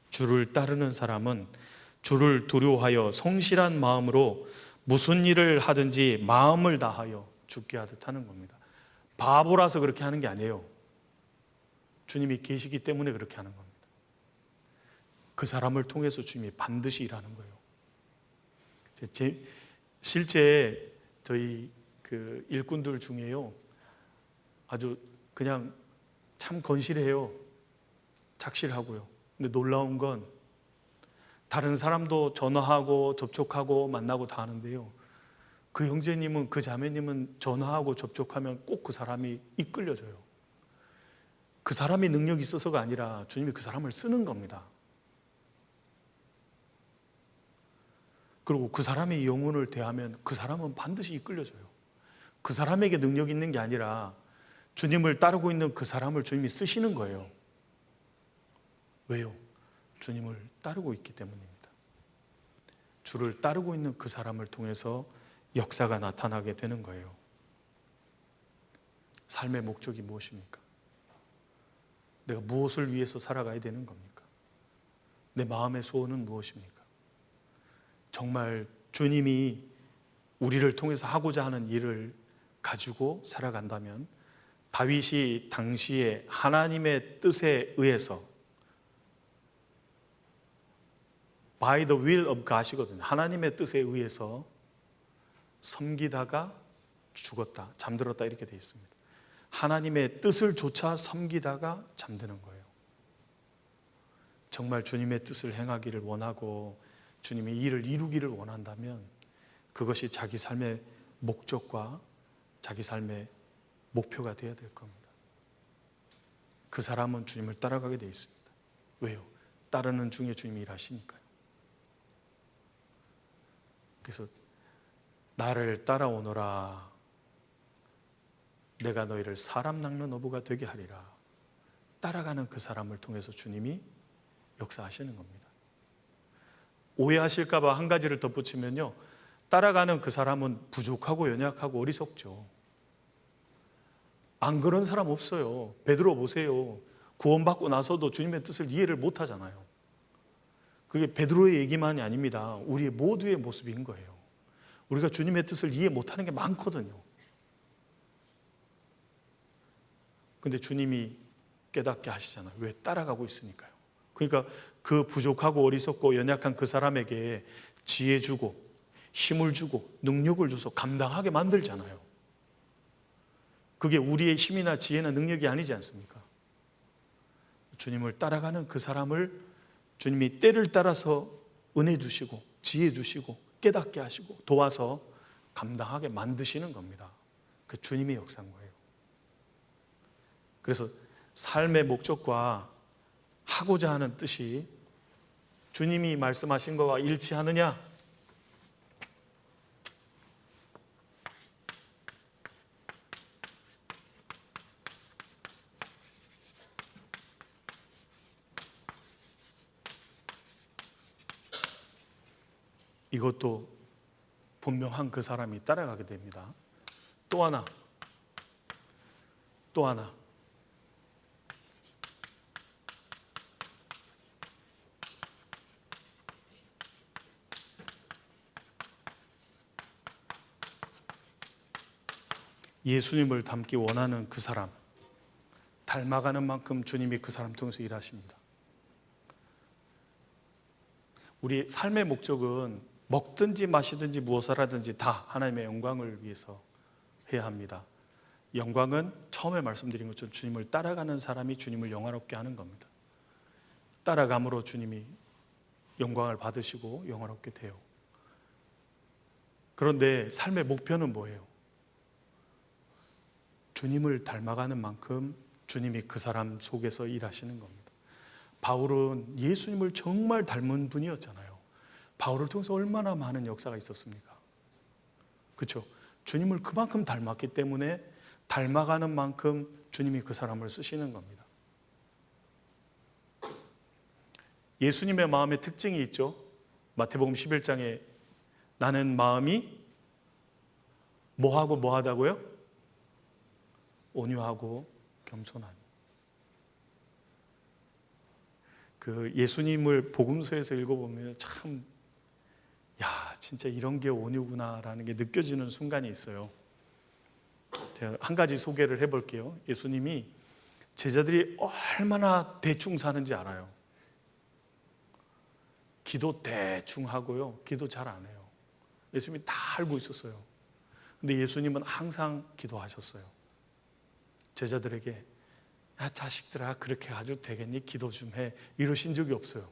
주를 따르는 사람은 주를 두려워하여 성실한 마음으로 무슨 일을 하든지 마음을 다하여 죽게 하듯 하는 겁니다. 바보라서 그렇게 하는 게 아니에요. 주님이 계시기 때문에 그렇게 하는 겁니다. 그 사람을 통해서 주님이 반드시 일하는 거예요. 실제 저희 그 일꾼들 중에요, 아주 그냥 참 건실해요. 착실하고요. 근데 놀라운 건 다른 사람도 전화하고 접촉하고 만나고 다 하는데요, 그 형제님은, 그 자매님은 전화하고 접촉하면 꼭 그 사람이 이끌려져요. 그 사람의 능력이 있어서가 아니라 주님이 그 사람을 쓰는 겁니다. 그리고 그 사람의 영혼을 대하면 그 사람은 반드시 이끌려져요. 그 사람에게 능력이 있는 게 아니라 주님을 따르고 있는 그 사람을 주님이 쓰시는 거예요. 왜요? 주님을 따르고 있기 때문입니다. 주를 따르고 있는 그 사람을 통해서 역사가 나타나게 되는 거예요. 삶의 목적이 무엇입니까? 내가 무엇을 위해서 살아가야 되는 겁니까? 내 마음의 소원은 무엇입니까? 정말 주님이 우리를 통해서 하고자 하는 일을 가지고 살아간다면 다윗이 당시에 하나님의 뜻에 의해서 by the will of God이거든요. 하나님의 뜻에 의해서 섬기다가 죽었다, 잠들었다 이렇게 되어 있습니다. 하나님의 뜻을 조차 섬기다가 잠드는 거예요. 정말 주님의 뜻을 행하기를 원하고 주님의 일을 이루기를 원한다면 그것이 자기 삶의 목적과 자기 삶의 목표가 되어야 될 겁니다. 그 사람은 주님을 따라가게 되어 있습니다. 왜요? 따르는 중에 주님이 일하시니까요. 그래서 나를 따라오너라, 내가 너희를 사람 낚는 어부가 되게 하리라. 따라가는 그 사람을 통해서 주님이 역사하시는 겁니다. 오해하실까 봐 한 가지를 덧붙이면요, 따라가는 그 사람은 부족하고 연약하고 어리석죠. 안 그런 사람 없어요. 베드로 보세요. 구원받고 나서도 주님의 뜻을 이해를 못 하잖아요. 그게 베드로의 얘기만이 아닙니다. 우리 모두의 모습인 거예요. 우리가 주님의 뜻을 이해 못하는 게 많거든요. 근데 주님이 깨닫게 하시잖아요. 왜? 따라가고 있으니까요. 그러니까 그 부족하고 어리석고 연약한 그 사람에게 지혜 주고 힘을 주고 능력을 줘서 감당하게 만들잖아요. 그게 우리의 힘이나 지혜나 능력이 아니지 않습니까? 주님을 따라가는 그 사람을 주님이 때를 따라서 은혜 주시고 지혜 주시고 깨닫게 하시고 도와서 감당하게 만드시는 겁니다. 그 주님의 역사인 거예요. 그래서 삶의 목적과 하고자 하는 뜻이 주님이 말씀하신 것과 일치하느냐? 이것도 분명한 그 사람이 따라가게 됩니다. 또 하나. 예수님을 닮기 원하는 그 사람, 닮아가는 만큼 주님이 그 사람 통해서 일하십니다. 우리 삶의 목적은 먹든지 마시든지 무엇을 하든지 다 하나님의 영광을 위해서 해야 합니다. 영광은 처음에 말씀드린 것처럼 주님을 따라가는 사람이 주님을 영화롭게 하는 겁니다. 따라감으로 주님이 영광을 받으시고 영화롭게 돼요. 그런데 삶의 목표는 뭐예요? 주님을 닮아가는 만큼 주님이 그 사람 속에서 일하시는 겁니다. 바울은 예수님을 정말 닮은 분이었잖아요. 바울을 통해서 얼마나 많은 역사가 있었습니까? 그렇죠? 주님을 그만큼 닮았기 때문에 닮아가는 만큼 주님이 그 사람을 쓰시는 겁니다. 예수님의 마음의 특징이 있죠. 마태복음 11장에 나는 마음이 뭐하고 뭐하다고요? 온유하고 겸손하니. 그 예수님을 복음서에서 읽어보면 참, 야, 진짜 이런 게 온유구나라는 게 느껴지는 순간이 있어요. 제가 한 가지 소개를 해볼게요. 예수님이 제자들이 얼마나 대충 사는지 알아요. 기도 대충 하고요, 기도 잘 안 해요. 예수님이 다 알고 있었어요. 근데 예수님은 항상 기도하셨어요. 제자들에게 야, 자식들아, 그렇게 아주 되겠니? 기도 좀 해. 이러신 적이 없어요.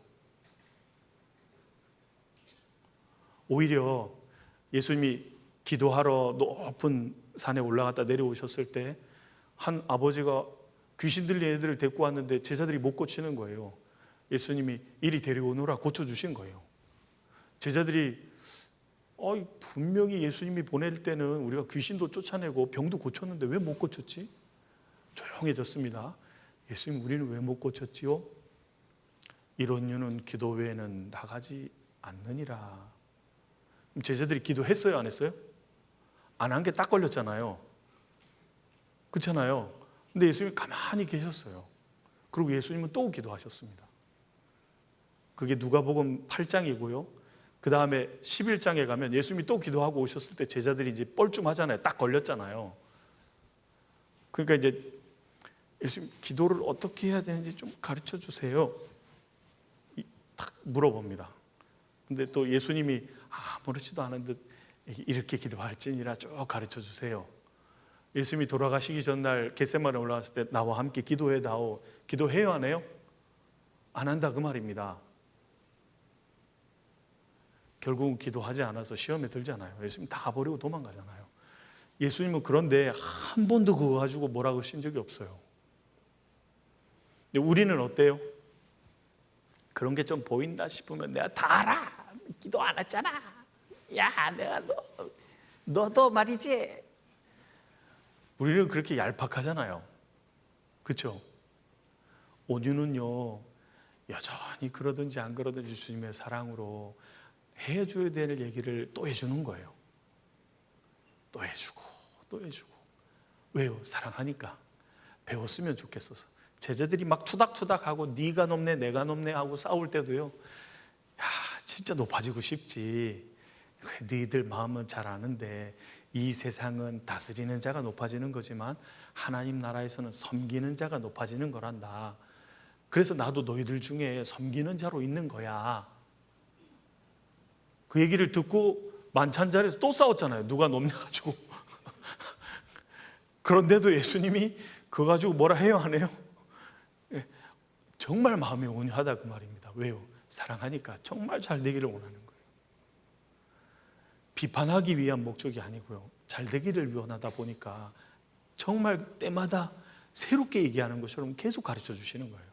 오히려 예수님이 기도하러 높은 산에 올라갔다 내려오셨을 때 한 아버지가 귀신 들린 애들을 데리고 왔는데 제자들이 못 고치는 거예요. 예수님이 이리 데려오너라 고쳐주신 거예요. 제자들이 분명히 예수님이 보낼 때는 우리가 귀신도 쫓아내고 병도 고쳤는데 왜 못 고쳤지? 조용해졌습니다. 예수님, 우리는 왜 못 고쳤지요? 이런 이유는 기도 외에는 나가지 않느니라. 제자들이 기도했어요, 안 했어요? 안 한 게 딱 걸렸잖아요. 그렇잖아요. 근데 예수님이 가만히 계셨어요. 그리고 예수님은 또 기도하셨습니다. 그게 누가복음 8장이고요. 그 다음에 11장에 가면 예수님이 또 기도하고 오셨을 때 제자들이 이제 뻘쭘하잖아요. 딱 걸렸잖아요. 그러니까 이제 예수님, 기도를 어떻게 해야 되는지 좀 가르쳐 주세요. 딱 물어봅니다. 근데 또 예수님이 아무렇지도 않은 듯 이렇게 기도할지니라 쭉 가르쳐 주세요. 예수님이 돌아가시기 전날 겟세마네 올라갔을 때 나와 함께 기도해 다오. 기도해요, 안 해요? 안 한다 그 말입니다. 결국은 기도하지 않아서 시험에 들잖아요. 예수님 다 버리고 도망가잖아요. 예수님은 그런데 한 번도 그거 가지고 뭐라고 하신 적이 없어요. 근데 우리는 어때요? 그런 게 좀 보인다 싶으면 내가 다 알아. 기도 안 했잖아. 야, 내가 너도 말이지. 우리는 그렇게 얄팍하잖아요. 그렇죠? 온유는요, 여전히 그러든지 안 그러든지 주님의 사랑으로 해줘야 될 얘기를 또 해주는 거예요. 또 해주고 또 해주고. 왜요? 사랑하니까. 배웠으면 좋겠어서. 제자들이 막 투닥투닥하고 네가 높네 내가 높네 하고 싸울 때도요, 야, 진짜 높아지고 싶지. 너희들 마음은 잘 아는데 이 세상은 다스리는 자가 높아지는 거지만 하나님 나라에서는 섬기는 자가 높아지는 거란다. 그래서 나도 너희들 중에 섬기는 자로 있는 거야. 그 얘기를 듣고 만찬 자리에서 또 싸웠잖아요. 누가 높냐 가지고. 그런데도 예수님이 그거 가지고 뭐라 해요, 안 해요? 정말 마음이 온유하다 그 말입니다. 왜요? 사랑하니까. 정말 잘 되기를 원하는 거예요. 비판하기 위한 목적이 아니고요, 잘 되기를 원하다 보니까 정말 때마다 새롭게 얘기하는 것처럼 계속 가르쳐 주시는 거예요.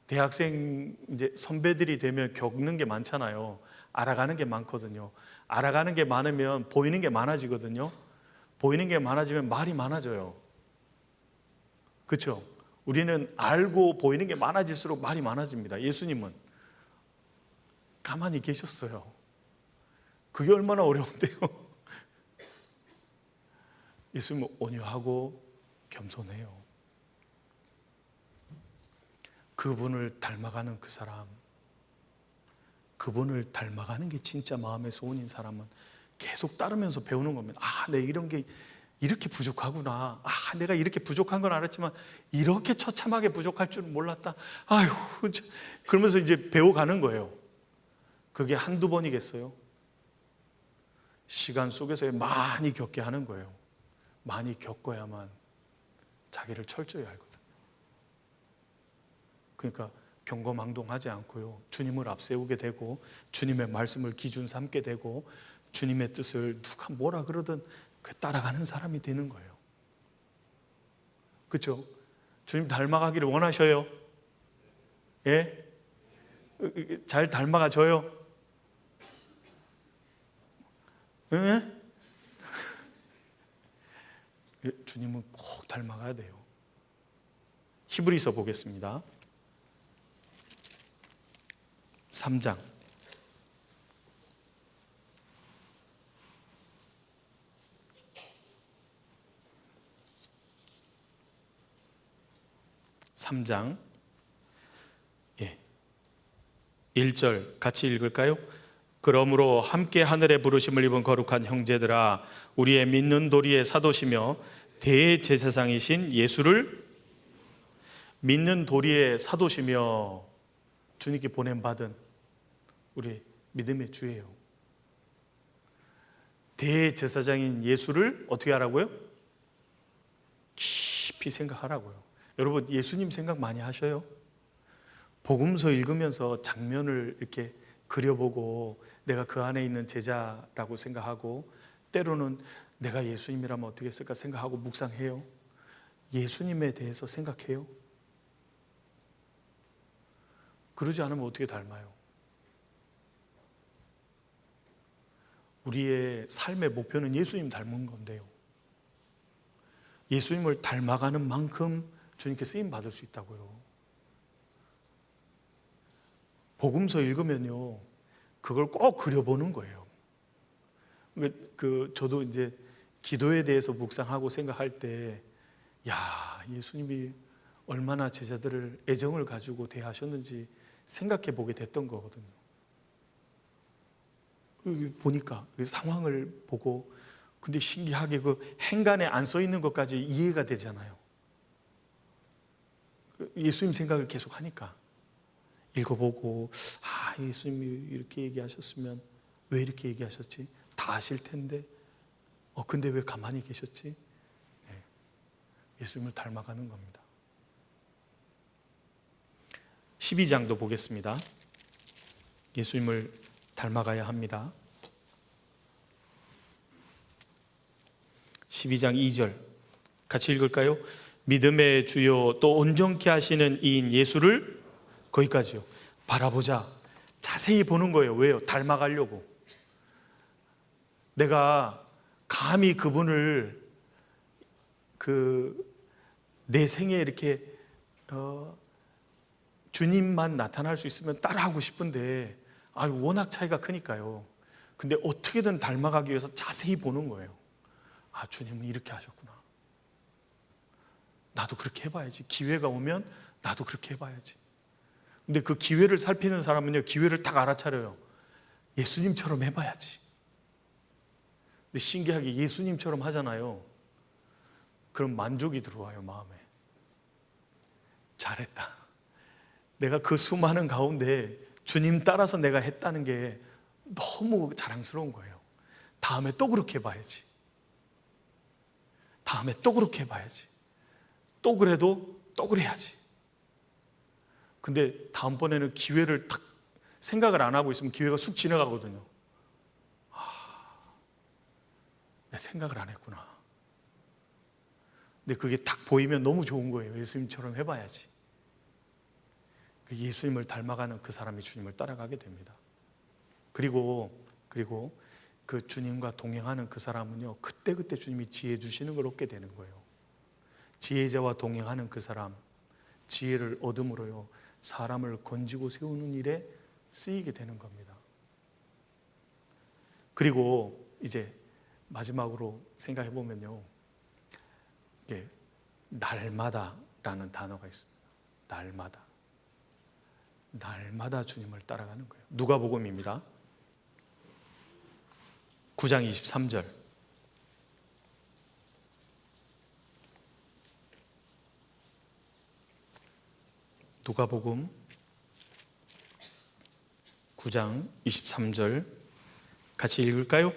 대학생 이제 선배들이 되면 겪는 게 많잖아요. 알아가는 게 많거든요. 알아가는 게 많으면 보이는 게 많아지거든요. 보이는 게 많아지면 말이 많아져요. 그렇죠? 우리는 알고 보이는 게 많아질수록 말이 많아집니다. 예수님은 가만히 계셨어요. 그게 얼마나 어려운데요. 예수님은 온유하고 겸손해요. 그분을 닮아가는 그 사람, 그분을 닮아가는 게 진짜 마음의 소원인 사람은 계속 따르면서 배우는 겁니다. 내 이런 게 이렇게 부족하구나. 내가 이렇게 부족한 건 알았지만 이렇게 처참하게 부족할 줄은 몰랐다. 그러면서 이제 배워가는 거예요. 그게 한두 번이겠어요? 시간 속에서 많이 겪게 하는 거예요. 많이 겪어야만 자기를 철저히 알거든요. 그러니까 경거망동하지 않고요, 주님을 앞세우게 되고 주님의 말씀을 기준 삼게 되고 주님의 뜻을 누가 뭐라 그러든 따라가는 사람이 되는 거예요. 그렇죠? 주님 닮아가기를 원하셔요? 예? 잘 닮아가줘요? 예? 주님은 꼭 닮아가야 돼요. 히브리서 보겠습니다. 3장 3장 1절 같이 읽을까요? 그러므로 함께 하늘의 부르심을 입은 거룩한 형제들아, 우리의 믿는 도리의 사도시며 대제사장이신 예수를, 믿는 도리의 사도시며 주님께 보냄받은 우리 믿음의 주예요. 대제사장인 예수를 어떻게 하라고요? 깊이 생각하라고요. 여러분, 예수님 생각 많이 하셔요? 복음서 읽으면서 장면을 이렇게 그려보고 내가 그 안에 있는 제자라고 생각하고, 때로는 내가 예수님이라면 어떻게 했을까 생각하고 묵상해요? 예수님에 대해서 생각해요? 그러지 않으면 어떻게 닮아요? 우리의 삶의 목표는 예수님 닮은 건데요, 예수님을 닮아가는 만큼 주님께 쓰임 받을 수 있다고요. 복음서 읽으면요, 그걸 꼭 그려보는 거예요. 저도 이제 기도에 대해서 묵상하고 생각할 때, 예수님이 얼마나 제자들을 애정을 가지고 대하셨는지 생각해 보게 됐던 거거든요. 보니까 그 상황을 보고, 근데 신기하게 그 행간에 안 써 있는 것까지 이해가 되잖아요. 예수님 생각을 계속 하니까 읽어보고, 예수님이 이렇게 얘기하셨으면 왜 이렇게 얘기하셨지? 다 아실 텐데 근데 왜 가만히 계셨지? 예수님을 닮아가는 겁니다. 12장도 보겠습니다. 예수님을 닮아가야 합니다. 12장 2절 같이 읽을까요? 믿음의 주요 또 온전케 하시는 이인 예수를, 거기까지요, 바라보자. 자세히 보는 거예요. 왜요? 닮아가려고. 내가 감히 그분을 내 생에 이렇게 주님만 나타날 수 있으면 따라하고 싶은데 워낙 차이가 크니까요. 근데 어떻게든 닮아가기 위해서 자세히 보는 거예요. 주님은 이렇게 하셨구나. 나도 그렇게 해봐야지. 기회가 오면 나도 그렇게 해봐야지. 근데 그 기회를 살피는 사람은요, 기회를 딱 알아차려요. 예수님처럼 해봐야지. 근데 신기하게 예수님처럼 하잖아요. 그럼 만족이 들어와요, 마음에. 잘했다. 내가 그 수많은 가운데 주님 따라서 내가 했다는 게 너무 자랑스러운 거예요. 다음에 또 그렇게 해봐야지. 다음에 또 그렇게 해봐야지. 또 그래도 또 그래야지. 근데 다음번에는 기회를 딱 생각을 안 하고 있으면 기회가 쑥 지나가거든요. 내 생각을 안 했구나. 근데 그게 딱 보이면 너무 좋은 거예요. 예수님처럼 해봐야지. 예수님을 닮아가는 그 사람이 주님을 따라가게 됩니다. 그리고 그 주님과 동행하는 그 사람은요, 그때그때 주님이 지혜 주시는 걸 얻게 되는 거예요. 지혜자와 동행하는 그 사람, 지혜를 얻음으로요, 사람을 건지고 세우는 일에 쓰이게 되는 겁니다. 그리고 이제 마지막으로 생각해 보면요, 날마다라는 단어가 있습니다. 날마다 주님을 따라가는 거예요. 누가복음입니다. 9장 23절. 누가복음 9장 23절 같이 읽을까요?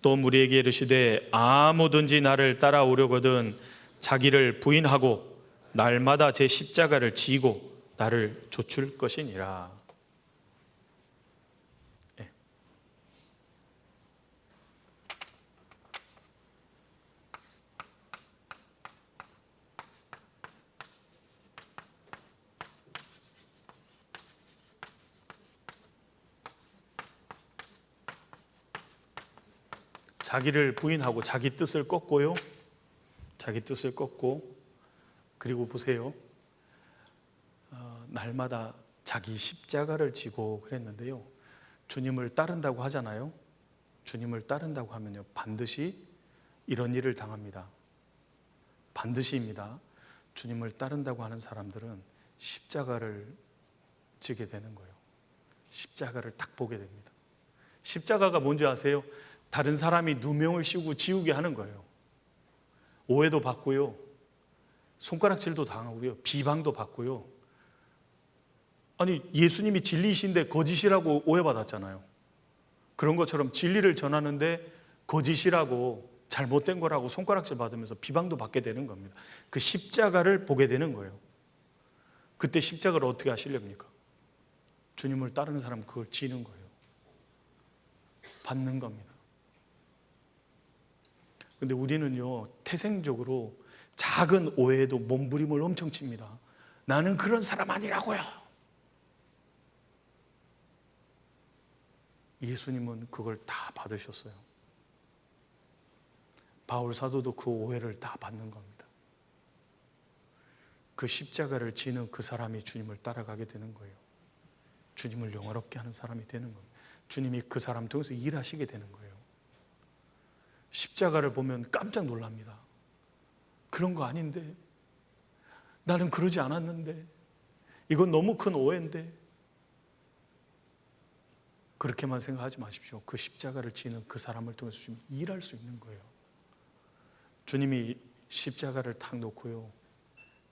또 무리에게 이르시되 아무든지 나를 따라오려거든 자기를 부인하고 날마다 제 십자가를 지고 나를 좇을 것이니라. 자기를 부인하고 자기 뜻을 꺾고요. 자기 뜻을 꺾고, 그리고 보세요. 날마다 자기 십자가를 지고 그랬는데요. 주님을 따른다고 하잖아요. 주님을 따른다고 하면요, 반드시 이런 일을 당합니다. 반드시입니다. 주님을 따른다고 하는 사람들은 십자가를 지게 되는 거예요. 십자가를 딱 보게 됩니다. 십자가가 뭔지 아세요? 다른 사람이 누명을 씌우고 지우게 하는 거예요. 오해도 받고요, 손가락질도 당하고요, 비방도 받고요. 아니, 예수님이 진리이신데 거짓이라고 오해받았잖아요. 그런 것처럼 진리를 전하는데 거짓이라고, 잘못된 거라고 손가락질 받으면서 비방도 받게 되는 겁니다. 그 십자가를 보게 되는 거예요. 그때 십자가를 어떻게 하시렵니까? 주님을 따르는 사람은 그걸 지는 거예요. 받는 겁니다. 근데 우리는요, 태생적으로 작은 오해에도 몸부림을 엄청 칩니다. 나는 그런 사람 아니라고요. 예수님은 그걸 다 받으셨어요. 바울 사도도 그 오해를 다 받는 겁니다. 그 십자가를 지는 그 사람이 주님을 따라가게 되는 거예요. 주님을 영화롭게 하는 사람이 되는 겁니다. 주님이 그 사람 통해서 일하시게 되는 거예요. 십자가를 보면 깜짝 놀랍니다. 그런 거 아닌데, 나는 그러지 않았는데, 이건 너무 큰 오해인데, 그렇게만 생각하지 마십시오. 그 십자가를 지는 그 사람을 통해서 주님 일할 수 있는 거예요. 주님이 십자가를 탁 놓고요,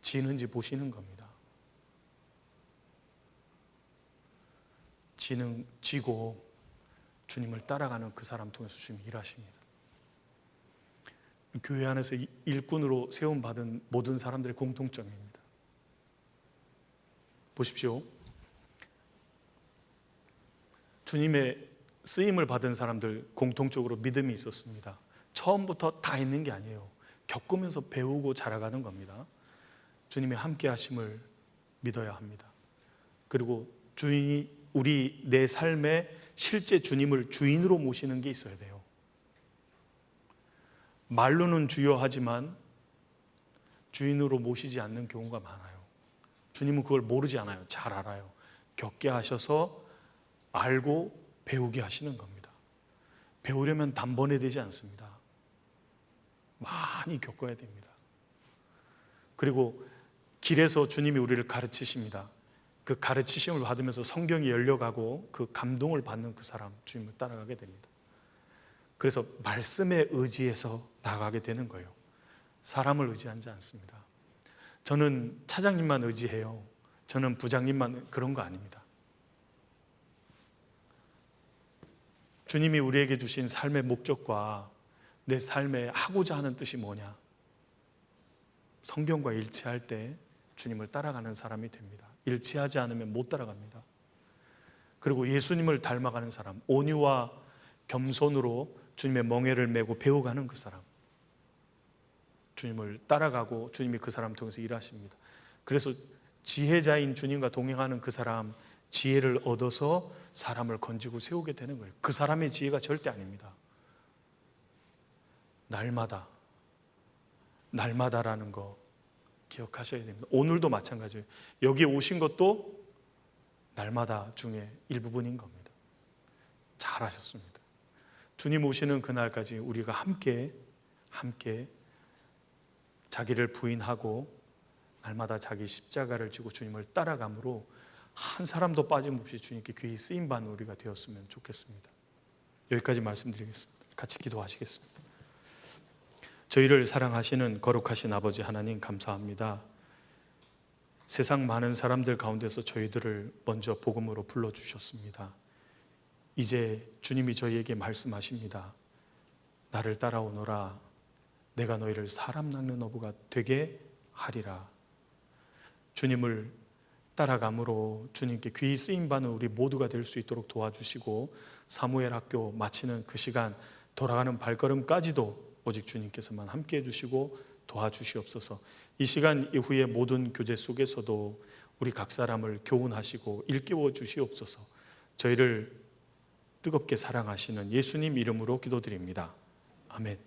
지는지 보시는 겁니다. 지고 주님을 따라가는 그 사람 통해서 주님이 일하십니다. 교회 안에서 일꾼으로 세움받은 모든 사람들의 공통점입니다. 보십시오. 주님의 쓰임을 받은 사람들 공통적으로 믿음이 있었습니다. 처음부터 다 있는 게 아니에요. 겪으면서 배우고 자라가는 겁니다. 주님의 함께 하심을 믿어야 합니다. 그리고 주인이 우리 내 삶에 실제 주님을 주인으로 모시는 게 있어야 돼요. 말로는 주여 하지만 주인으로 모시지 않는 경우가 많아요. 주님은 그걸 모르지 않아요. 잘 알아요. 겪게 하셔서 알고 배우게 하시는 겁니다. 배우려면 단번에 되지 않습니다. 많이 겪어야 됩니다. 그리고 길에서 주님이 우리를 가르치십니다. 그 가르치심을 받으면서 성경이 열려가고 그 감동을 받는 그 사람, 주님을 따라가게 됩니다. 그래서 말씀에 의지해서 나가게 되는 거예요. 사람을 의지하지 않습니다. 저는 차장님만 의지해요. 저는 부장님만, 그런 거 아닙니다. 주님이 우리에게 주신 삶의 목적과 내 삶에 하고자 하는 뜻이 뭐냐? 성경과 일치할 때 주님을 따라가는 사람이 됩니다. 일치하지 않으면 못 따라갑니다. 그리고 예수님을 닮아가는 사람, 온유와 겸손으로 주님의 멍에를 메고 배워가는 그 사람, 주님을 따라가고 주님이 그 사람 통해서 일하십니다. 그래서 지혜자인 주님과 동행하는 그 사람, 지혜를 얻어서 사람을 건지고 세우게 되는 거예요. 그 사람의 지혜가 절대 아닙니다. 날마다라는 거 기억하셔야 됩니다. 오늘도 마찬가지예요. 여기에 오신 것도 날마다 중에 일부분인 겁니다. 잘하셨습니다. 주님 오시는 그날까지 우리가 함께 자기를 부인하고 날마다 자기 십자가를 지고 주님을 따라감으로 한 사람도 빠짐없이 주님께 귀히 쓰임받는 우리가 되었으면 좋겠습니다. 여기까지 말씀드리겠습니다. 같이 기도하시겠습니다. 저희를 사랑하시는 거룩하신 아버지 하나님, 감사합니다. 세상 많은 사람들 가운데서 저희들을 먼저 복음으로 불러주셨습니다. 이제 주님이 저희에게 말씀하십니다. 나를 따라오너라. 내가 너희를 사람 낚는 어부가 되게 하리라. 주님을 따라감으로 주님께 귀히 쓰임받는 우리 모두가 될 수 있도록 도와주시고, 사무엘 학교 마치는 그 시간, 돌아가는 발걸음까지도 오직 주님께서만 함께 해주시고 도와주시옵소서. 이 시간 이후의 모든 교제 속에서도 우리 각 사람을 교훈하시고 일깨워 주시옵소서. 저희를 뜨겁게 사랑하시는 예수님 이름으로 기도드립니다. 아멘.